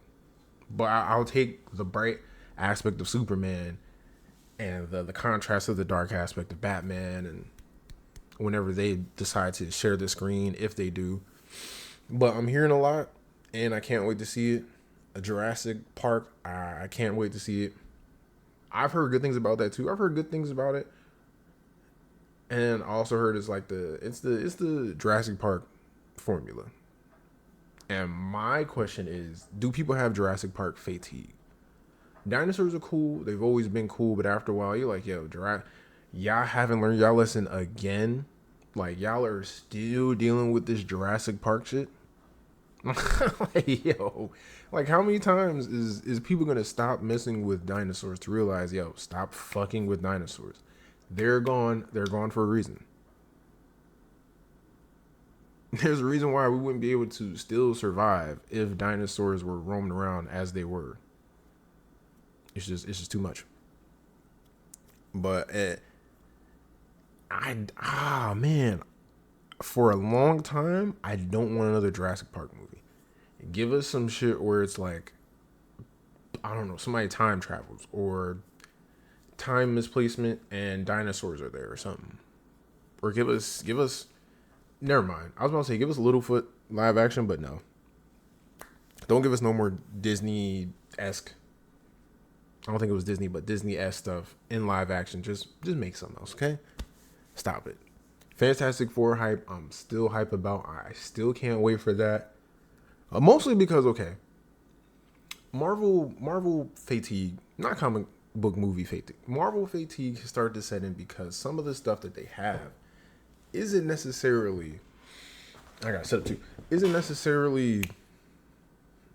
Speaker 3: But I'll take the bright aspect of Superman and the contrast of the dark aspect of Batman, and whenever they decide to share the screen, if they do. But I'm hearing a lot, and I can't wait to see it. A Jurassic Park, I can't wait to see it. I've heard good things about that too. I've heard good things about it, and I also heard it's the Jurassic Park formula. And my question is, do people have Jurassic Park fatigue? Dinosaurs are cool. They've always been cool, but after a while, you're like, yo, y'all haven't learned y'all lesson again. Like, y'all are still dealing with this Jurassic Park shit. Like, yo, like how many times is people gonna stop messing with dinosaurs to realize, yo, stop fucking with dinosaurs. They're gone for a reason. There's a reason why we wouldn't be able to still survive if dinosaurs were roaming around as they were. It's just too much. But man, for a long time, I don't want another Jurassic Park movie. Give us some shit where it's like, I don't know, somebody time travels or time misplacement and dinosaurs are there or something. Or give us never mind. I was about to say, give us Littlefoot. live action, but no. Don't give us no more Disney-esque. I don't think it was Disney, but Disney-esque stuff in live action. Just make something else, okay? Stop it. Fantastic Four hype. I'm still hype about. I still can't wait for that. Mostly because, okay, Marvel fatigue, not comic book movie fatigue. Marvel fatigue started to set in because some of the stuff that they have isn't necessarily. I got set up too. Isn't necessarily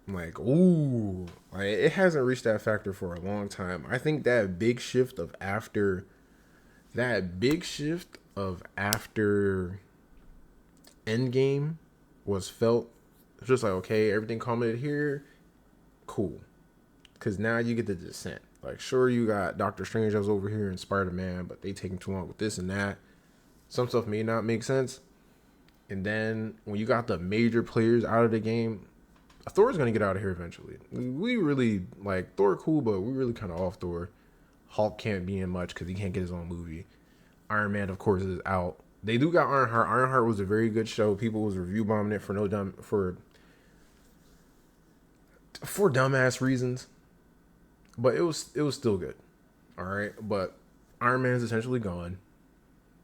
Speaker 3: like, ooh, like it hasn't reached that factor for a long time. I think that big shift of after Endgame was felt just like, okay, everything culminated here, cool. Because now you get the descent. Like, sure, you got Doctor Strange that was over here and Spider-Man, but they taking too long with this and that. Some stuff may not make sense. And then when you got the major players out of the game, Thor's going to get out of here eventually. We really, like, Thor cool, but we really kind of off Thor. Hulk can't be in much because he can't get his own movie. Iron Man, of course, is out. They do got Ironheart. Ironheart was a very good show. People was review bombing it for dumbass reasons. But it was still good. All right. But Iron Man's essentially gone.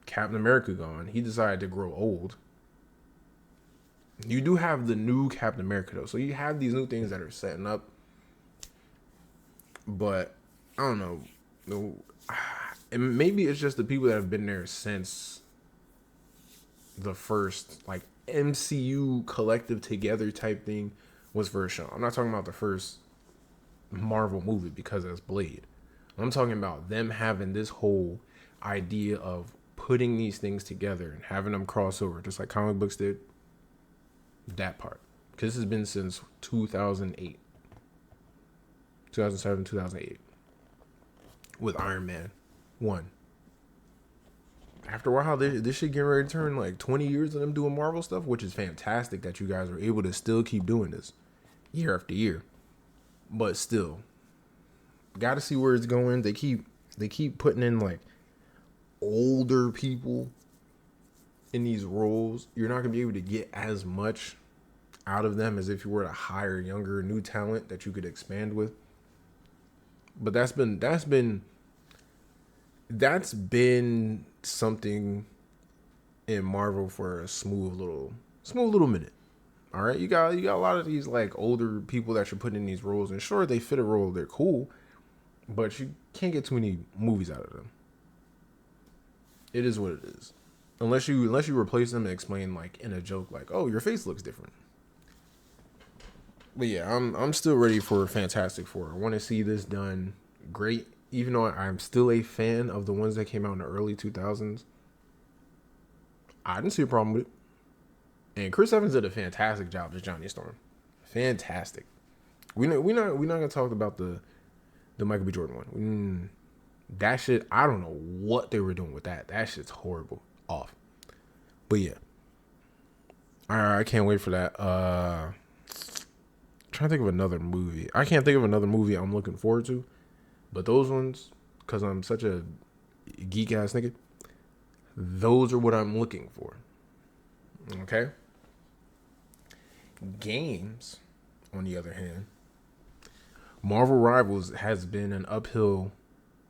Speaker 3: Captain America gone. He decided to grow old. You do have the new Captain America though. So you have these new things that are setting up. But I don't know. And maybe it's just the people that have been there since the first like MCU collective together type thing was first shown. I'm not talking about the first Marvel movie because that's Blade. I'm talking about them having this whole idea of putting these things together and having them cross over, just like comic books did. That part. Because this has been since 2007, 2008. With Iron Man 1. After a while, this shit getting ready to turn like 20 years of them doing Marvel stuff, which is fantastic that you guys are able to still keep doing this year after year. But still, got to see where it's going. They keep putting in like older people in these roles. You're not gonna be able to get as much out of them as if you were to hire younger, new talent that you could expand with. But that's been something in Marvel for a smooth little minute. All right, you got a lot of these like older people that you're putting in these roles, and sure they fit a role, they're cool, but you can't get too many movies out of them. It is what it is, unless you replace them and explain like in a joke like, oh, your face looks different. But yeah, I'm still ready for Fantastic Four. I want to see this done great, even though I'm still a fan of the ones that came out in the early 2000s. I didn't see a problem with it. And Chris Evans did a fantastic job as Johnny Storm. Fantastic. We're not gonna talk about the Michael B. Jordan one. That shit, I don't know what they were doing with that. That shit's horrible. Off. But yeah. I can't wait for that. Trying to think of another movie. I can't think of another movie I'm looking forward to. But those ones, because I'm such a geek ass nigga, those are what I'm looking for. Okay? Games, on the other hand, Marvel Rivals has been an uphill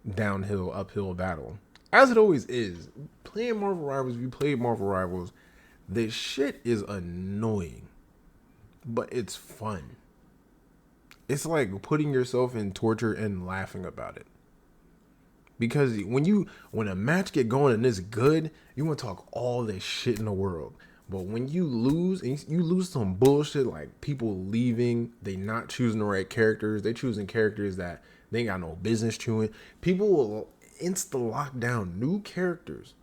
Speaker 3: battle. As it always is. Playing Marvel Rivals, if you play Marvel Rivals, this shit is annoying. But it's fun. It's like putting yourself in torture and laughing about it. Because when a match get going and it's good, you want to talk all this shit in the world. But when you lose, and you lose some bullshit like people leaving, they not choosing the right characters, they choosing characters that they ain't got no business chewing. People will insta lock down new characters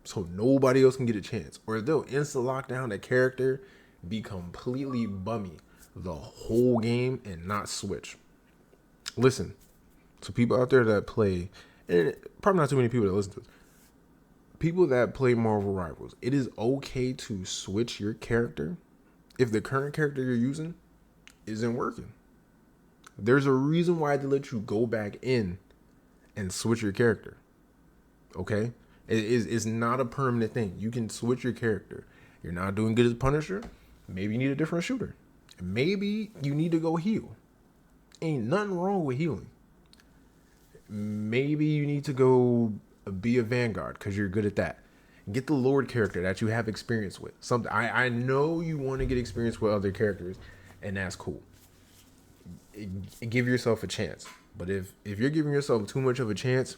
Speaker 3: so nobody else can get a chance. Or they'll insta lock down a character, be completely bummy the whole game and not switch. Listen, to people out there that play, and probably not too many people that listen to this, people that play Marvel Rivals, it is okay to switch your character if the current character you're using isn't working. There's a reason why they let you go back in and switch your character. Okay? It's not a permanent thing. You can switch your character. You're not doing good as Punisher. Maybe you need a different shooter. Maybe you need to go heal. Ain't nothing wrong with healing. Maybe you need to go be a Vanguard because you're good at that. Get the Lord character that you have experience with. Something I know you want to get experience with other characters, and that's cool. Give yourself a chance. But if you're giving yourself too much of a chance,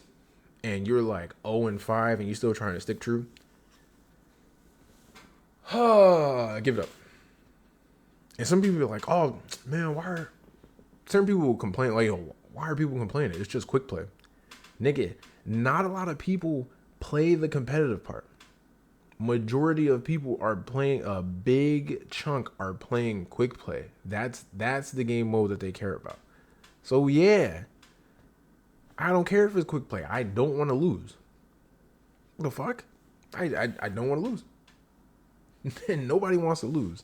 Speaker 3: and you're like 0-5 and you're still trying to stick true, give it up. And some people are like, oh man, why are certain people will complain like, oh, why are people complaining? It's just quick play. Nigga, not a lot of people play the competitive part. Majority of people are playing, a big chunk are playing quick play. That's the game mode that they care about. So yeah, I don't care if it's quick play. I don't want to lose. What the fuck? I don't want to lose. And nobody wants to lose.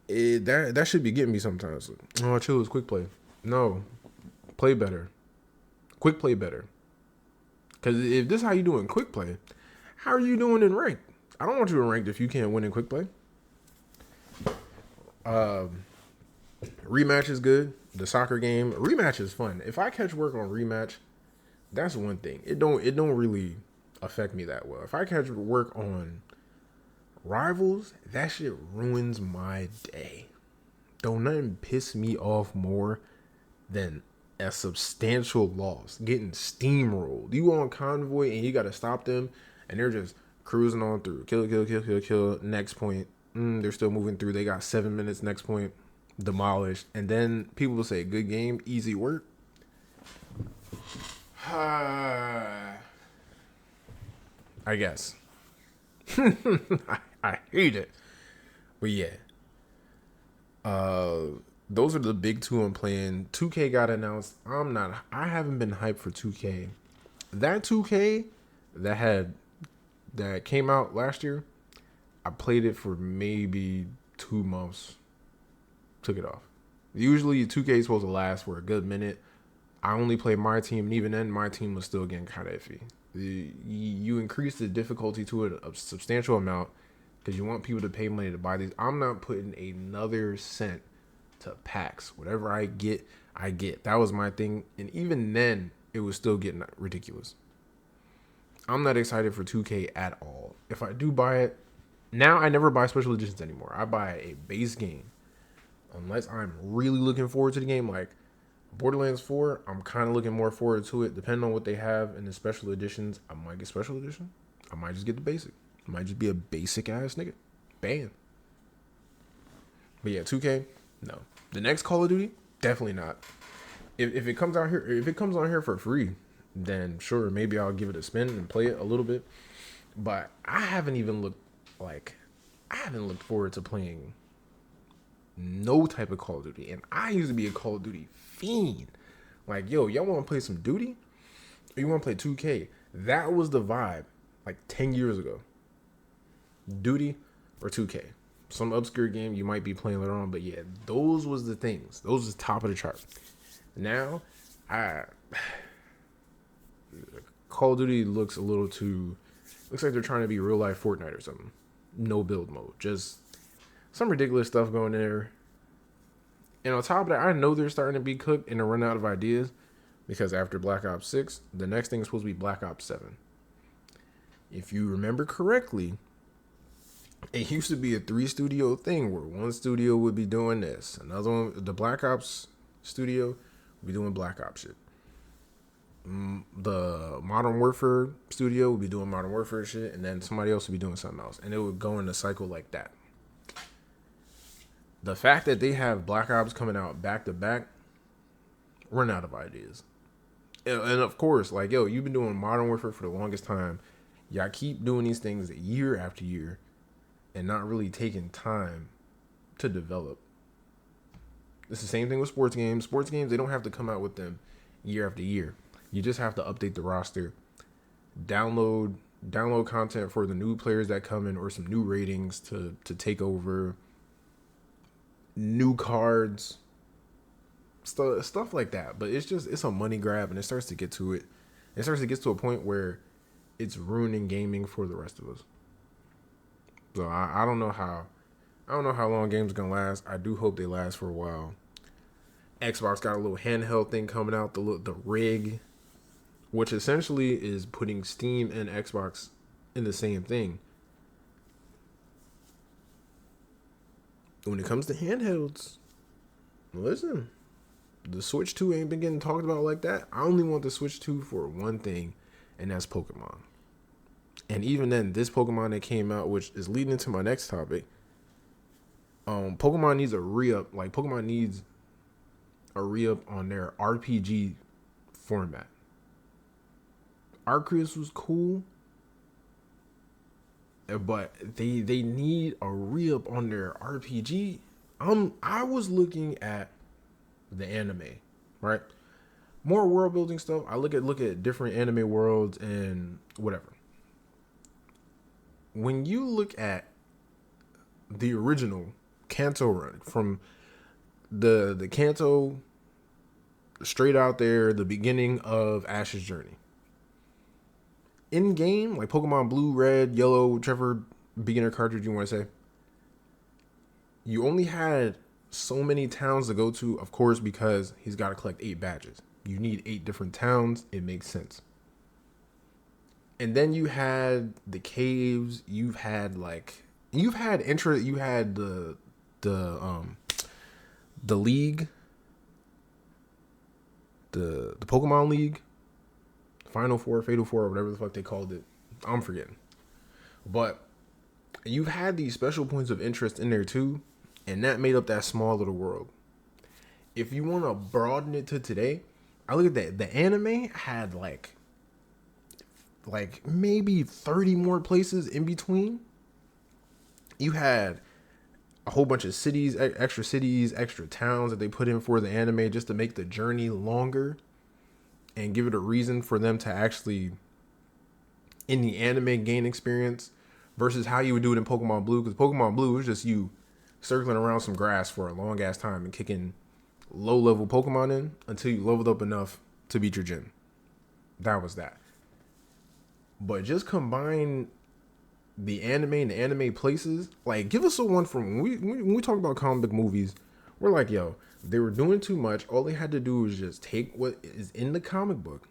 Speaker 3: That should be getting me sometimes. Oh, chill, it's quick play. No, play better. Quick play better. Because if this is how you do in quick play, how are you doing in ranked? I don't want you in ranked if you can't win in quick play. Rematch is good. The soccer game, rematch is fun. If I catch work on rematch, that's one thing. It don't really affect me that well. If I catch work on rivals, that shit ruins my day. Don't nothing piss me off more than a substantial loss, getting steamrolled. You on convoy and you got to stop them, and they're just cruising on through. Kill. Next point, they're still moving through. They got 7 minutes. Next point, demolished. And then people will say, "Good game, easy work." I guess. I hate it. But yeah. Those are the big two I'm playing. 2K got announced. I haven't been hyped for 2K. That 2K that came out last year, I played it for maybe 2 months. Took it off. Usually 2K is supposed to last for a good minute. I only played my team, and even then my team was still getting kind of iffy. You increase the difficulty to it a substantial amount because you want people to pay money to buy these. I'm not putting another cent to packs. Whatever I get, I get. That was my thing. And even then, it was still getting ridiculous. I'm not excited for 2K at all. If I do buy it, now I never buy special editions anymore. I buy a base game. Unless I'm really looking forward to the game. Like Borderlands 4, I'm kind of looking more forward to it. Depending on what they have in the special editions, I might get special edition. I might just get the basic. I might just be a basic ass nigga. Bam. But yeah, 2K, no. The next Call of Duty, definitely not. If it comes out here, if it comes on here for free, then sure, maybe I'll give it a spin and play it a little bit. But I haven't looked forward to playing no type of Call of Duty. And I used to be a Call of Duty fiend. Like, yo, y'all want to play some Duty? Or you want to play 2K? That was the vibe like 10 years ago. Duty or 2K. Some obscure game you might be playing later on, but yeah, those was the things. Those was top of the chart. Now, Call of Duty looks like they're trying to be real life Fortnite or something. No build mode, just some ridiculous stuff going there. And on top of that, I know they're starting to be cooked and to run out of ideas because after Black Ops 6, the next thing is supposed to be Black Ops 7. If you remember correctly, it used to be a 3-studio thing where one studio would be doing this, another one, the Black Ops studio, would be doing Black Ops shit. The Modern Warfare studio would be doing Modern Warfare shit, and then somebody else would be doing something else, and it would go in a cycle like that. The fact that they have Black Ops coming out back to back, run out of ideas. And of course, like, yo, you've been doing Modern Warfare for the longest time. Y'all keep doing these things year after year and not really taking time to develop. It's the same thing with sports games. Sports games, they don't have to come out with them year after year. You just have to update the roster, download content for the new players that come in or some new ratings to take over, new cards, stuff like that. But it's a money grab, and it starts to get to it. It starts to get to a point where it's ruining gaming for the rest of us. So I don't know how I don't know how long games are gonna last. I do hope they last for a while. Xbox got a little handheld thing coming out, the rig, which essentially is putting Steam and Xbox in the same thing. When it comes to handhelds, listen, the Switch 2 ain't been getting talked about like that. I only want the Switch 2 for one thing, and that's Pokemon. And even then, this Pokemon that came out, which is leading into my next topic, Pokemon needs a re-up. Like, Pokemon needs a re-up on their RPG format. Arceus was cool, but they need a re-up on their RPG. I was looking at the anime, right? More world building stuff. I look at different anime worlds and whatever. When you look at the original Kanto run from the Kanto straight out there, the beginning of Ash's journey. In game, like Pokemon Blue, Red, Yellow, whichever beginner cartridge you want to say, you only had so many towns to go to, of course, because he's got to collect 8 badges. You need 8 different towns. It makes sense. And then you had the caves. You had the league, the Pokemon League, Final Four, Fatal Four, whatever the fuck they called it. I'm forgetting. But you've had these special points of interest in there too, and that made up that small little world. If you want to broaden it to today, I look at that. The anime had like maybe 30 more places in between. You had a whole bunch of cities, extra towns that they put in for the anime just to make the journey longer and give it a reason for them to actually, in the anime, gain experience versus how you would do it in Pokemon Blue. Because Pokemon Blue was just you circling around some grass for a long ass time and kicking low level Pokemon in until you leveled up enough to beat your gym. That was that. But just combine the anime and the anime places. Like, give us a one from when we talk about comic book movies. We're like, yo, they were doing too much. All they had to do was just take what is in the comic book,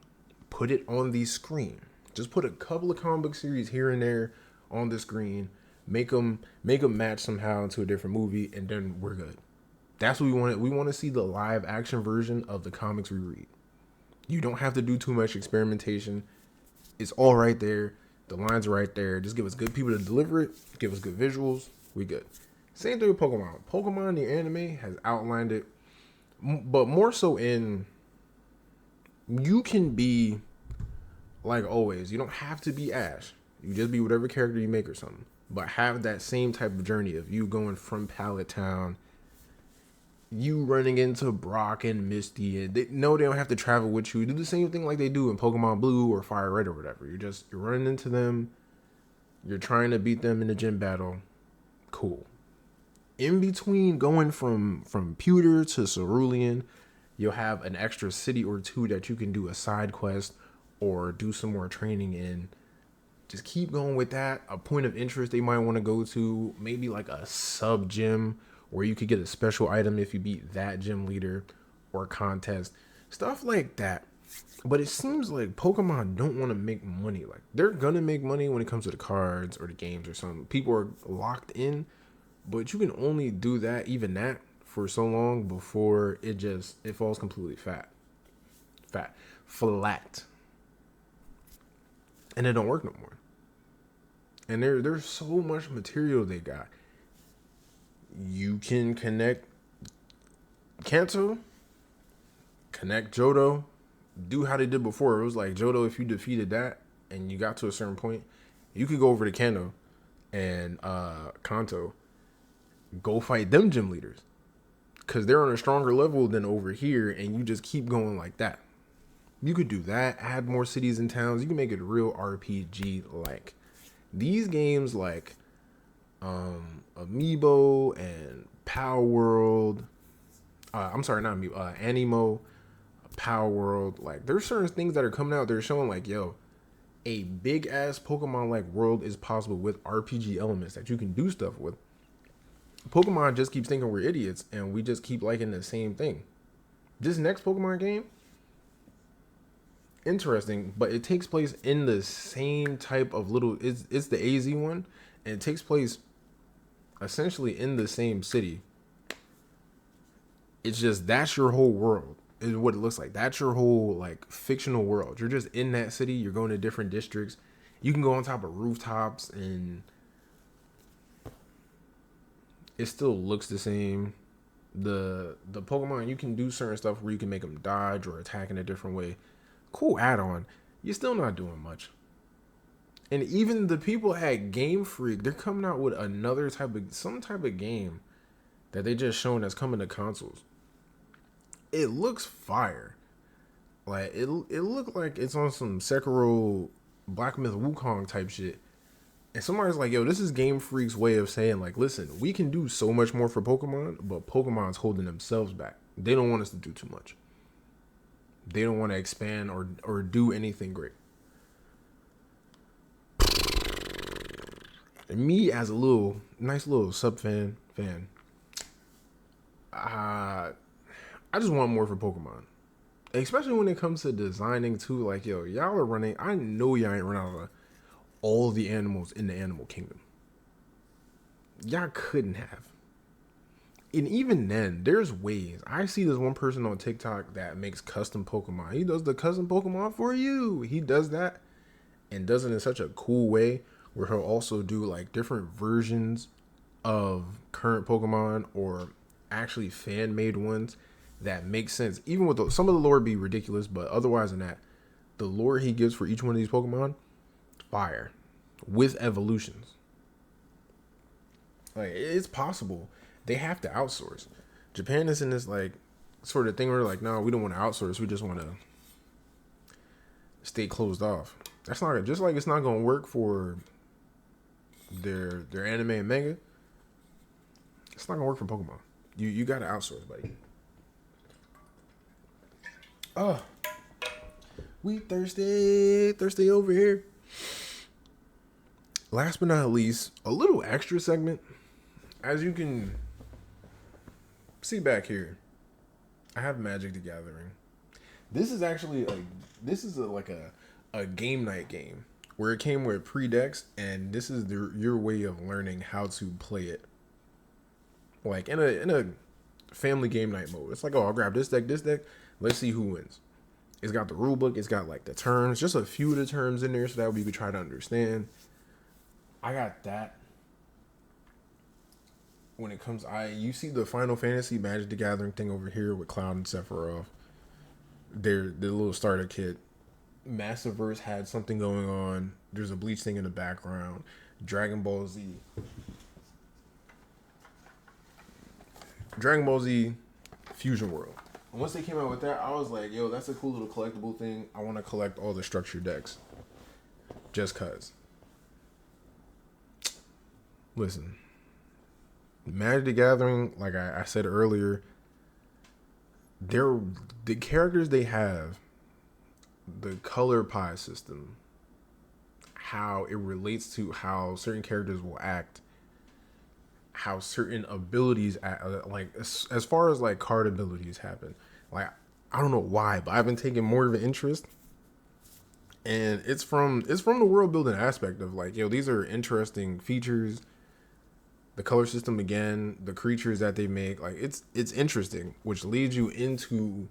Speaker 3: put it on the screen. Just put a couple of comic book series here and there on the screen. Make them match somehow into a different movie, and then we're good. That's what we want. We want to see the live action version of the comics we read. You don't have to do too much experimentation. It's all right there. The lines are right there. Just give us good people to deliver it. Give us good visuals. We good. Same thing with Pokemon. Pokemon, the anime, has outlined it. But more so in, you can be like always. You don't have to be Ash. You just be whatever character you make or something. But have that same type of journey of you going from Pallet Town, you running into Brock and Misty, and they don't have to travel with you. Do the same thing like they do in Pokemon Blue or Fire Red or whatever. You're running into them. You're trying to beat them in the gym battle. Cool. In between going from Pewter to Cerulean, you'll have an extra city or two that you can do a side quest or do some more training in. Just keep going with that. A point of interest they might want to go to, maybe like a sub gym where you could get a special item if you beat that gym leader or contest. Stuff like that. But it seems like Pokemon don't want to make money. Like, they're going to make money when it comes to the cards or the games or something. People are locked in, but you can only do that, even that, for so long before it falls completely flat. And it don't work no more. And there's so much material they got. You can connect Kanto, connect Johto, do how they did before. It was like Johto, if you defeated that and you got to a certain point, you could go over to Kanto and Kanto, go fight them gym leaders. Because they're on a stronger level than over here, and you just keep going like that. You could do that, add more cities and towns. You can make it real RPG-like. These games like Amiibo and Power World. I'm sorry, not Amiibo. Animo, Power World. Like, there's certain things that are coming out. They're showing like, yo, a big ass Pokemon like world is possible with RPG elements that you can do stuff with. Pokemon just keeps thinking we're idiots, and we just keep liking the same thing. This next Pokemon game, interesting, but it takes place in the same type of little. It's the AZ one, and it takes place essentially in the same city. It's just that's your whole world is what it looks like. That's your whole like fictional world. You're just in that city. You're going to different districts. You can go on top of rooftops, and it still looks the same. The Pokemon, you can do certain stuff where you can make them dodge or attack in a different way. Cool add-on. You're still not doing much. And even the people at Game Freak, they're coming out with another some type of game that they just shown that's coming to consoles. It looks fire. Like it looked like it's on some Sekiro Black Myth Wukong type shit. And somebody's like, yo, this is Game Freak's way of saying, like, listen, we can do so much more for Pokemon, but Pokemon's holding themselves back. They don't want us to do too much. They don't want to expand or do anything great. And me as a nice little sub fan, I just want more for Pokemon. Especially when it comes to designing too. Like, yo, y'all are running. I know y'all ain't run out of all the animals in the animal kingdom. Y'all couldn't have. And even then, there's ways. I see this one person on TikTok that makes custom Pokemon. He does the custom Pokemon for you. He does that and does it in such a cool way where he'll also do like different versions of current Pokemon or actually fan-made ones that make sense. Even with some of the lore be ridiculous, but otherwise than that, the lore he gives for each one of these Pokemon, fire. With evolutions. Like, it's possible. They have to outsource. Japan is in this like sort of thing where like, no, we don't want to outsource. We just want to stay closed off. That's not just like it's not gonna work for their anime and manga. It's not gonna work for Pokemon. You gotta outsource, buddy. Oh, we thirsty over here. Last but not least, a little extra segment. As you can see back here, I have Magic the Gathering. This is actually like a game night game where it came with pre-decks, and this is your way of learning how to play it. Like in a family game night mode. It's like, oh, I'll grab this deck. Let's see who wins. It's got the rule book. It's got like the terms, just a few of the terms in there, so that way you could try to understand. I got that. When it comes, you see the Final Fantasy Magic the Gathering thing over here with Cloud and Sephiroth. The little starter kit. Massiverse had something going on. There's a Bleach thing in the background. Dragon Ball Z Fusion World. And once they came out with that, I was like, yo, that's a cool little collectible thing. I want to collect all the structured decks. Just cause. Listen. Magic the Gathering, like I said earlier, the characters they have, the color pie system, how it relates to how certain characters will act, how certain abilities act, like as far as like card abilities happen. Like, I don't know why, but I've been taking more of an interest. And it's from the world building aspect of like, yo, these are interesting features. The color system again, the creatures that they make, like it's interesting, which leads you into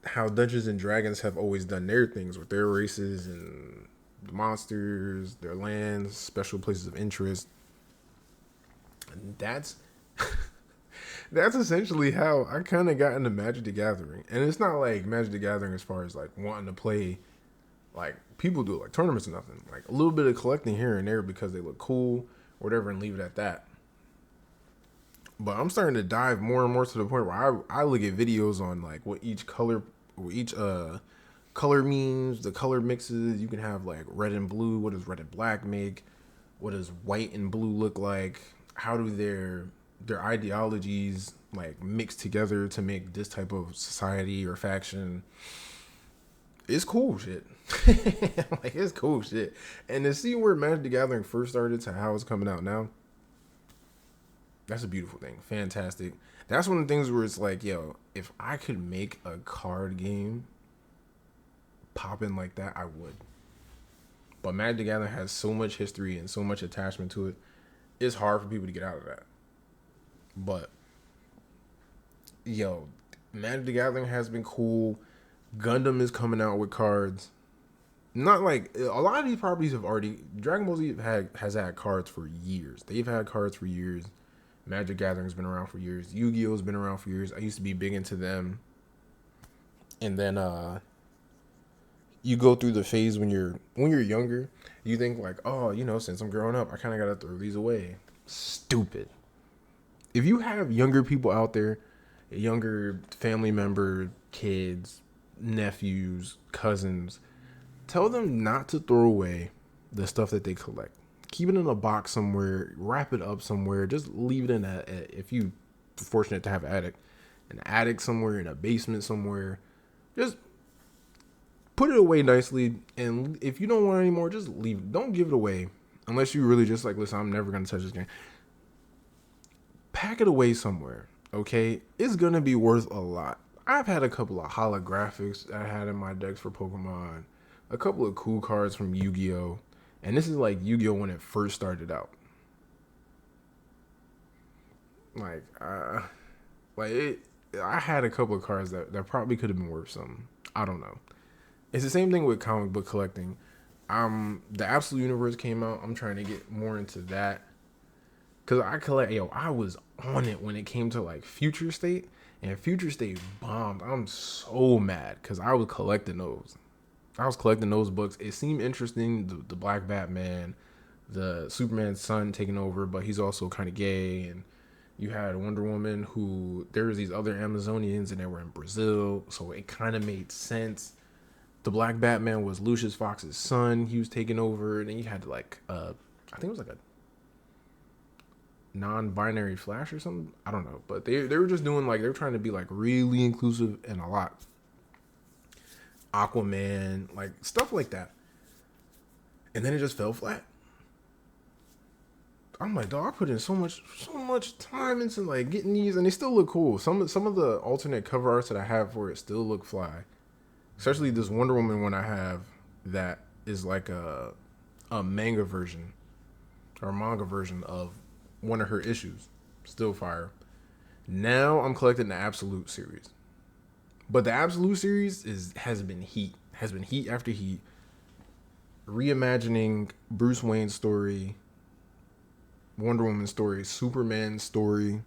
Speaker 3: how Dungeons and Dragons have always done their things with their races and the monsters, their lands, special places of interest. And that's essentially how I kind of got into Magic the Gathering. And it's not like Magic the Gathering as far as like wanting to play like people do, like tournaments or nothing. Like a little bit of collecting here and there because they look cool. Whatever, and leave it at that. But I'm starting to dive more and more to the point where I look at videos on like what each color means, the color mixes. You can have like red and blue. What does red and black make? What does white and blue look like? How do their ideologies like mix together to make this type of society or faction? It's cool shit. Like, it's cool shit. And to see where Magic the Gathering first started to how it's coming out now, That's a beautiful thing. Fantastic. That's one of the things where it's like, yo, if I could make a card game popping like that, I would. But Magic the Gathering has so much history and so much attachment to it. It's hard for people to get out of that. But yo, Magic the Gathering has been cool. Gundam is coming out with cards. Not like a lot of these properties have already. Dragon Ball Z has had cards for years. They've had cards for years. Magic Gathering's been around for years. Yu-Gi-Oh's been around for years. I used to be big into them. And then you go through the phase when you're younger. You think like, oh, since I'm growing up, I kind of gotta throw these away. Stupid. If you have younger people out there, younger family member, kids, nephews, cousins, tell them not to throw away the stuff that they collect. Keep it in a box somewhere, wrap it up somewhere, just leave it in if you fortunate to have an attic somewhere, in a basement somewhere. Just put it away nicely, and if you don't want it anymore, just leave it. Don't give it away unless you really just like, listen, I'm never going to touch this game. Pack it away somewhere, okay? It's going to be worth a lot. I've had a couple of holographics I had in my decks for Pokemon, a couple of cool cards from Yu-Gi-Oh! And this is like Yu-Gi-Oh! When it first started out. I had a couple of cards that probably could have been worth something. I don't know. It's the same thing with comic book collecting. The Absolute Universe came out. I'm trying to get more into that. Cause I was on it when it came to like Future State, and Future State bombed. I'm so mad because I was collecting those. Books. It seemed interesting. The Black Batman, the Superman's son taking over, but he's also kind of gay. And you had Wonder Woman, who there was these other Amazonians, and they were in Brazil, so it kind of made sense. The Black Batman was Lucius Fox's son. He was taking over, and then you had like I think it was like a non-binary Flash or something. I don't know, but they were just doing like, they were trying to be like really inclusive and a lot. Aquaman, like stuff like that, and then it just fell flat. I'm like, dog, I put in so much time into like getting these, and they still look cool. Some of the alternate cover arts that I have for it still look fly. Especially this Wonder Woman one I have that is like a manga version or a manga version of one of her issues. Still fire. Now I'm collecting the Absolute series. But the Absolute series has been heat after heat. Reimagining Bruce Wayne's story, Wonder Woman's story, Superman's story,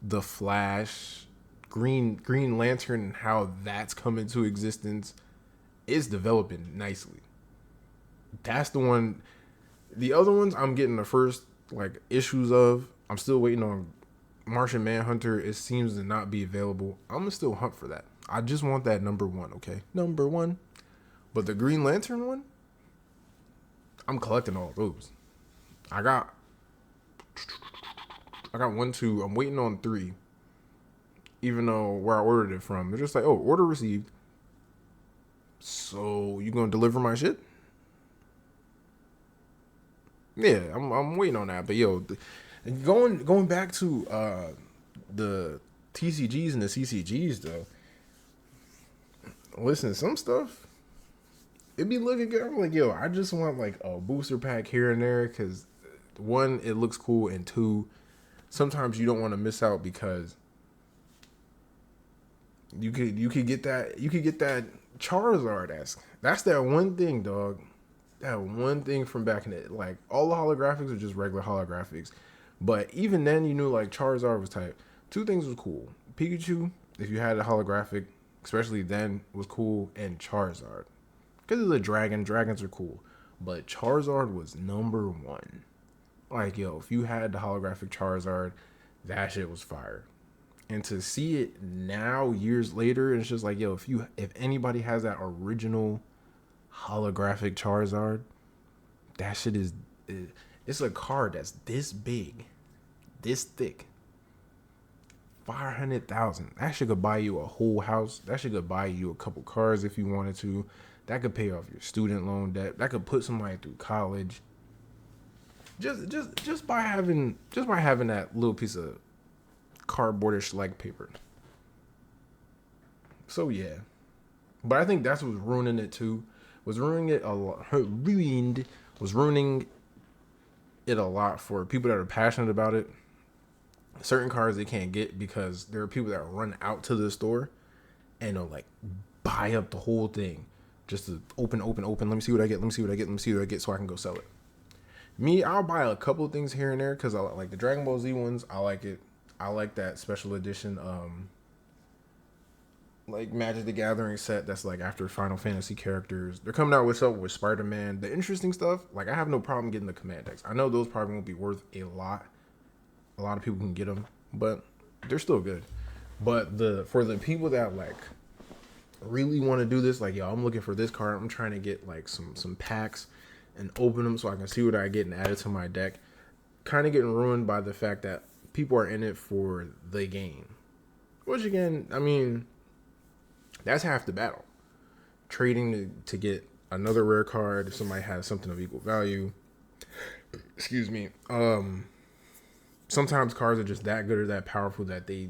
Speaker 3: The Flash, Green Lantern, and how that's come into existence is developing nicely. That's the one. The other ones I'm getting the first like issues of. I'm still waiting on Martian Manhunter. It seems to not be available. I'm gonna still hunt for that. I just want that number 1, okay? Number 1. But the Green Lantern one, I'm collecting all those. I got 1, 2. I'm waiting on 3. Even though where I ordered it from, they're just like, oh, order received. So you gonna deliver my shit? Yeah, I'm waiting on that. But yo, going back to the TCGs and the CCGs though. Listen, some stuff it be looking good. I'm like, yo, I just want like a booster pack here and there because 1, it looks cool, and 2, sometimes you don't want to miss out because you could get that Charizard. That's that one thing, dog. That one thing from back in it. Like all the holographics are just regular holographics, but even then you knew like Charizard was type. 2 things was cool. Pikachu, if you had a holographic, especially then, was cool, and Charizard because it's a dragon. Dragons are cool, but Charizard was number 1. Like yo, if you had the holographic Charizard, that shit was fire. And to see it now, years later, it's just like, yo, if anybody has that original holographic Charizard, that shit it's a card that's this big, this thick. 500,000. That shit could buy you a whole house. That shit could buy you a couple cars if you wanted to. That could pay off your student loan debt. That could put somebody through college. Just by having that little piece of cardboardish like paper. So yeah, but I think that's what's ruining it too. Was ruining it a lot. Was ruining it a lot for people that are passionate about it. Certain cards they can't get because there are people that run out to the store and they'll like buy up the whole thing just to open. Let me see what I get. So I can go sell it. Me, I'll buy a couple of things here and there because I like the Dragon Ball Z ones. I like it. I like that special edition, like Magic the Gathering set that's like after Final Fantasy characters. They're coming out with something with Spider-Man. The interesting stuff, like I have no problem getting the command decks. I know those probably won't be worth a lot. A lot of people can get them, but they're still good. But for the people that like really want to do this, like yo, I'm looking for this card. I'm trying to get like some packs and open them so I can see what I get and add it to my deck. Kind of getting ruined by the fact that people are in it for the game. Which again, I mean, that's half the battle. Trading to get another rare card if somebody has something of equal value. Excuse me. Sometimes cards are just that good or that powerful that they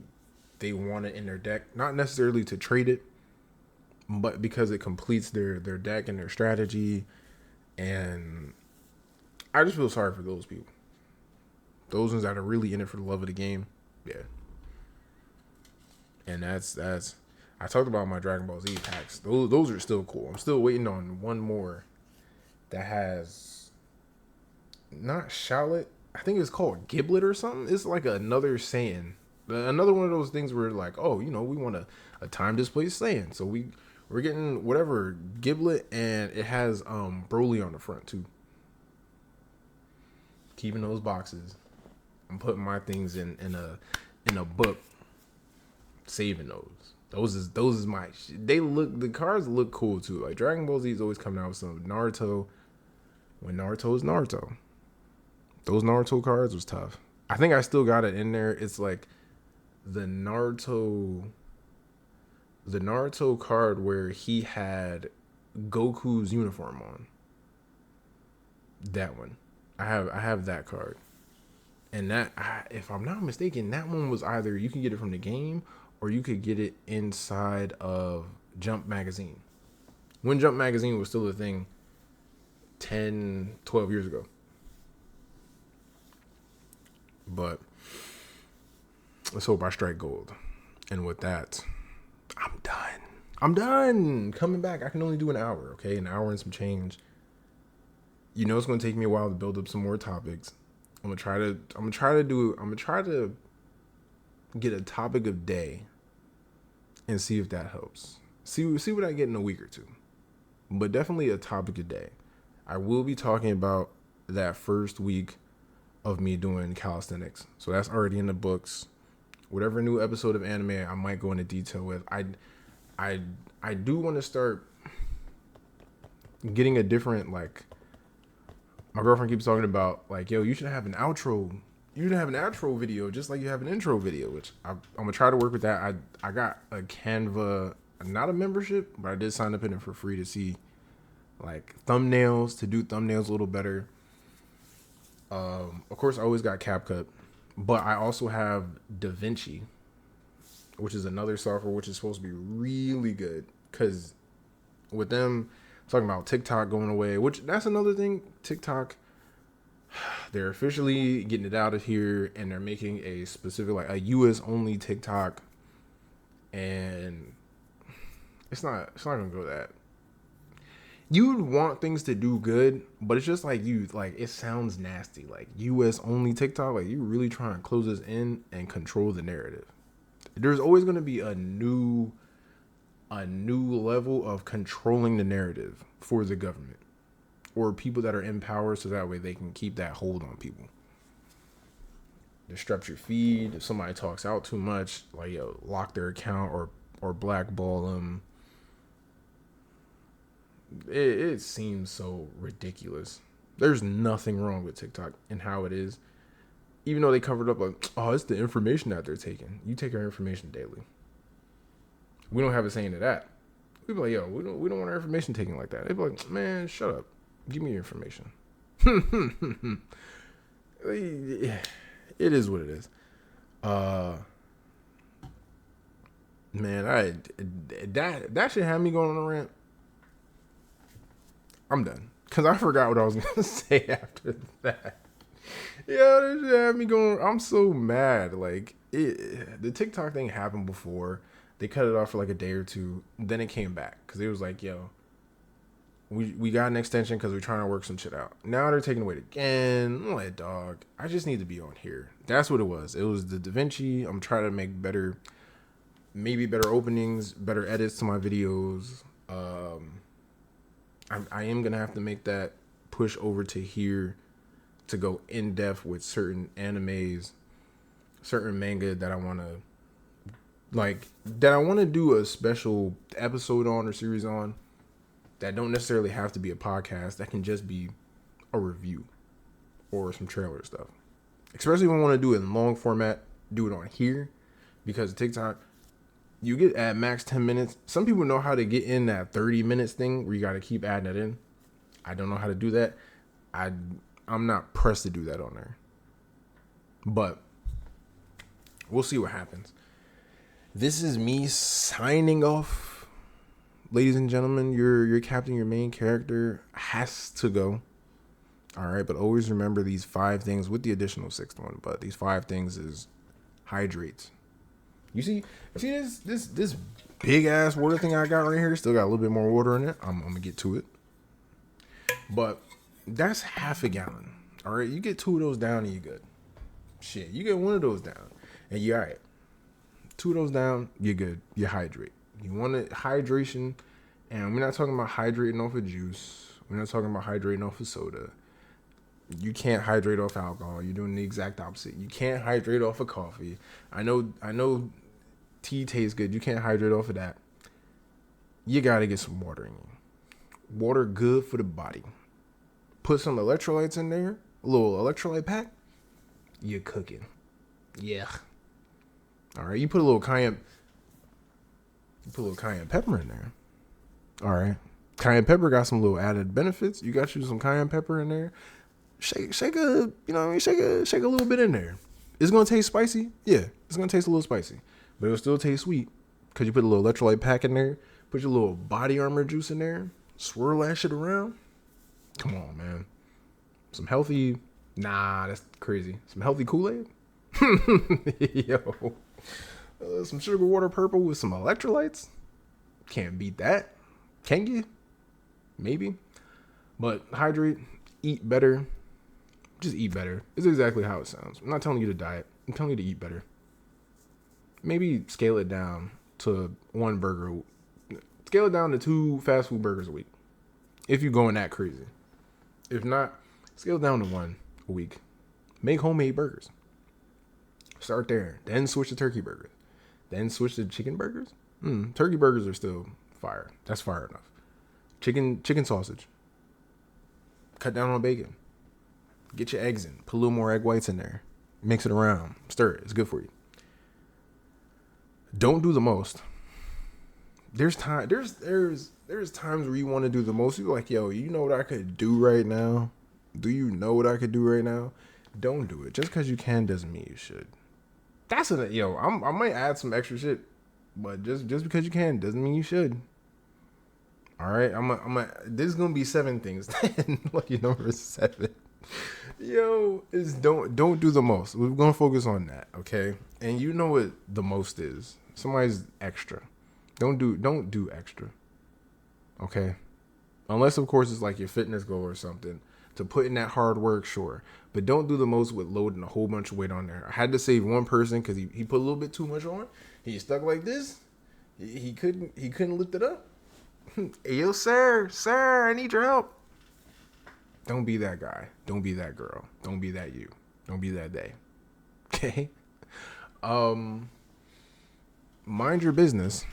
Speaker 3: want it in their deck. Not necessarily to trade it, but because it completes their deck and their strategy. And I just feel sorry for those people. Those ones that are really in it for the love of the game. Yeah. And that's I talked about my Dragon Ball Z packs. Those are still cool. I'm still waiting on one more that has not Shallot. I think it's called Giblet or something. It's like another Saiyan. Another one of those things where like, oh, you know, we want a time displaced Saiyan. So we're getting whatever Giblet, and it has Broly on the front too. Keeping those boxes. I'm putting my things in a book. Saving those. Those is my. The cards look cool too. Like Dragon Ball Z is always coming out with some Naruto. When Naruto is Naruto, those Naruto cards was tough. I think I still got it in there. It's like the Naruto card where he had Goku's uniform on. That one, I have that card, and that if I'm not mistaken, that one was either you can get it from the game or you could get it inside of Jump Magazine. When Jump Magazine was still a thing 10, 12 years ago. But let's hope I strike gold. And with that, I'm done. Coming back. I can only do an hour, okay? An hour and some change. You know it's gonna take me a while to build up some more topics. I'm gonna try to get a topic of day and see if that helps. See what I get in a week or two. But definitely a topic a day. I will be talking about that first week of me doing calisthenics. So that's already in the books. Whatever new episode of anime I might go into detail with. I do want to start getting a different, like, my girlfriend keeps talking about, like, yo, you should have an outro. You should have an outro video just like you have an intro video, which I'm gonna try to work with that. I got a Canva, not a membership, but I did sign up in it for free to see like thumbnails, to do thumbnails a little better. Of course, I always got CapCut, but I also have DaVinci, which is another software which is supposed to be really good. Because with them talking about TikTok going away, which that's another thing, TikTok, they're officially getting it out of here, and they're making a specific, like a US only TikTok, and it's not gonna go that. You'd want things to do good, but it's just like it sounds nasty. Like US only TikTok, like you really trying to close us in and control the narrative. There's always gonna be a new level of controlling the narrative for the government or people that are in power, so that way they can keep that hold on people. Disrupt your feed. If somebody talks out too much, like, yo, lock their account or blackball them. It seems so ridiculous. There's nothing wrong with TikTok and how it is. Even though they covered up like, oh, it's the information that they're taking. You take our information daily. We don't have a saying to that. We be like, yo, we don't want our information taken like that. They be like, man, shut up. Give me your information. It is what it is. Man, that should have me going on a rant. I'm done because I forgot what I was gonna say after that. Yeah, that should have me going. I'm so mad. Like the TikTok thing happened before. They cut it off for like a day or two. Then it came back because it was like, yo, we got an extension because we're trying to work some shit out. Now they're taking away again. I'm like, dog, I just need to be on here. That's what it was. It was the Da Vinci. I'm trying to make better, maybe better openings, better edits to my videos. I am gonna have to make that push over to here to go in depth with certain animes, certain manga that I want to do a special episode on or series on that don't necessarily have to be a podcast. That can just be a review or some trailer stuff. Especially when I want to do it in long format, do it on here because TikTok, you get at max 10 minutes. Some people know how to get in that 30 minutes thing where you got to keep adding it in. I don't know how to do that. I'm not pressed to do that on there. But we'll see what happens. This is me signing off. Ladies and gentlemen, your captain, your main character has to go. All right, but always remember these 5 things with the additional 6th one. But these 5 things is hydrate. You see this big ass water thing I got right here? Still got a little bit more water in it. I'm gonna get to it. But that's half a gallon. All right, you get 2 of those down and you're good. Shit, you get 1 of those down and you're all right. 2 of those down, you're good. You hydrate. You want it hydration, and we're not talking about hydrating off of juice. We're not talking about hydrating off of soda. You can't hydrate off alcohol. You're doing the exact opposite. You can't hydrate off of coffee. I know tea tastes good. You can't hydrate off of that. You gotta get some water in you. Water good for the body. Put some electrolytes in there. A little electrolyte pack. You're cooking. Yeah. All right. You put a little cayenne pepper in there. All right. Cayenne pepper got some little added benefits. You got you some cayenne pepper in there. Shake a little bit in there. It's gonna taste spicy. Yeah, it's gonna taste a little spicy, but it'll still taste sweet because you put a little electrolyte pack in there. Put your little body armor juice in there. Swirl that shit around. Come on, man. Some healthy. Nah, that's crazy. Some healthy Kool-Aid. Yo, some sugar water purple with some electrolytes. Can't beat that. Can you? Maybe. But hydrate. Eat better. Just eat better. It's exactly how it sounds. I'm not telling you to diet. I'm telling you to eat better. Maybe scale it down to 1 burger. Scale it down to 2 fast food burgers a week. If you're going that crazy. If not, scale it down to 1 a week. Make homemade burgers. Start there. Then switch to turkey burgers. Then switch to chicken burgers. Turkey burgers are still fire. That's fire enough. Chicken sausage. Cut down on bacon. Get your eggs in. Put a little more egg whites in there. Mix it around. Stir it. It's good for you. Don't do the most. There's times where you want to do the most. You're like, yo, you know what I could do right now? Do you know what I could do right now? Don't do it. Just because you can doesn't mean you should. That's I might add some extra shit, but just because you can doesn't mean you should. All right, this is gonna be 7 things. Lucky number 7. Yo, don't do the most. We're gonna focus on that, okay? And you know what the most is. Somebody's extra. Don't do extra. Okay? Unless of course it's like your fitness goal or something. To put in that hard work, sure. But don't do the most with loading a whole bunch of weight on there. I had to save one person because he put a little bit too much on. He stuck like this. He couldn't lift it up. Hey, yo, sir, I need your help. Don't be that guy. Don't be that girl. Don't be that you. Don't be that they. Okay? Mind your business.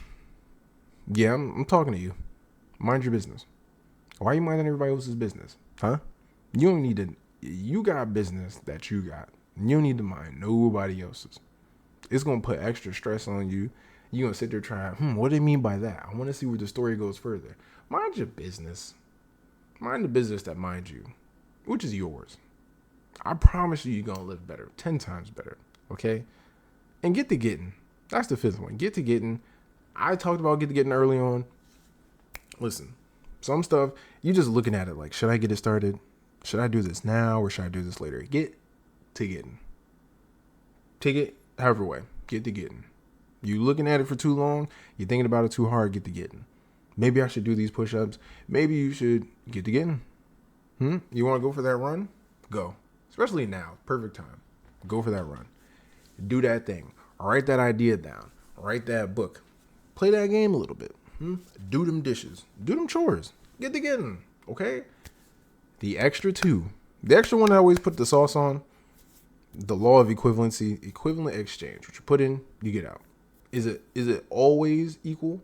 Speaker 3: Yeah, I'm talking to you. Mind your business. Why are you minding everybody else's business? Huh? You don't need to. You got business that you got. You don't need to mind nobody else's. It's going to put extra stress on you. You're going to sit there trying, what do they mean by that? I want to see where the story goes further. Mind your business. Mind the business that minds you, which is yours. I promise you, you're going to live better, 10 times better, okay? And get to getting. That's the fifth one. Get to getting. I talked about get to getting early on. Listen, some stuff, you just looking at it like, should I get it started? Should I do this now or should I do this later? Get to getting. Take it however way. Get to getting. You looking at it for too long, you're thinking about it too hard, get to getting. Maybe I should do these push-ups. Maybe you should get to getting. You want to go for that run? Go. Especially now. Perfect time. Go for that run. Do that thing. Write that idea down. Write that book. Play that game a little bit. Do them dishes. Do them chores. Get to getting. Okay? The extra two. The extra one I always put the sauce on. The law of equivalency. Equivalent exchange. What you put in, you get out. Is it always equal?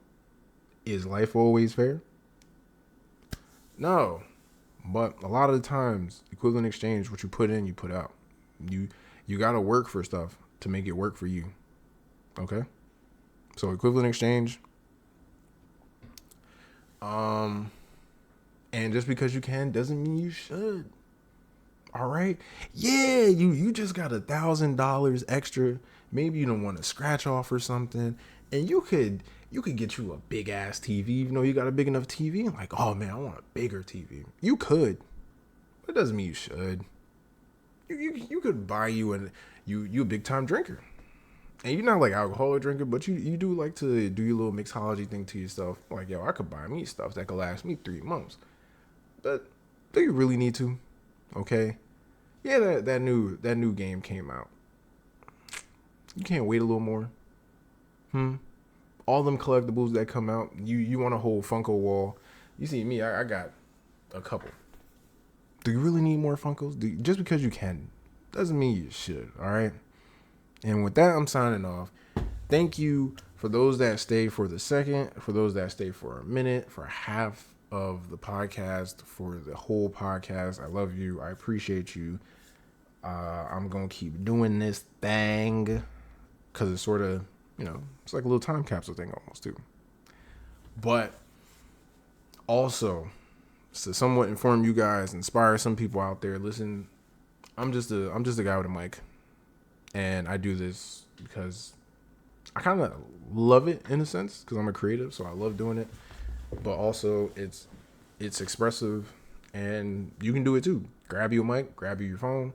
Speaker 3: Is life always fair? No. But a lot of the times, equivalent exchange, what you put in, you put out. You got to work for stuff to make it work for you. Okay? So equivalent exchange. And just because you can doesn't mean you should. All right? Yeah, you just got $1,000 extra. Maybe you don't want to scratch off or something. And you could get you a big ass TV, even though you got a big enough TV. Like, oh man, I want a bigger TV. You could, but it doesn't mean you should. You could buy you a big time drinker, and you're not like alcoholic drinker, but you do like to do your little mixology thing to yourself. Like, yo, I could buy me stuff that could last me 3 months, but do you really need to? Okay, yeah, that new game came out. You can't wait a little more. All them collectibles that come out, you want a whole Funko wall. You see me, I got a couple. Do you really need more Funkos? Just because you can doesn't mean you should, all right? And with that, I'm signing off. Thank you for those that stay for the second, for those that stay for a minute, for half of the podcast, for the whole podcast. I love you. I appreciate you. I'm going to keep doing this thing because it's sort of, it's like a little time capsule thing almost too. But also, to somewhat inform you guys, inspire some people out there. Listen, I'm just a guy with a mic, and I do this because I kind of love it in a sense because I'm a creative, so I love doing it. But also, it's expressive, and you can do it too. Grab you a mic, grab you your phone,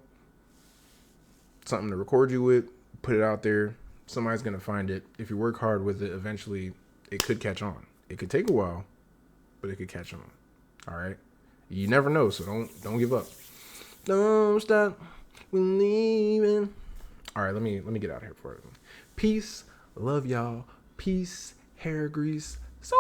Speaker 3: something to record you with, put it out there. Somebody's gonna find it. If you work hard with it, eventually it could catch on. It could take a while, but it could catch on. All right, you never know, so don't give up. Don't stop believing. All right, let me get out of here for it. Peace, love y'all. Peace, hair grease. So.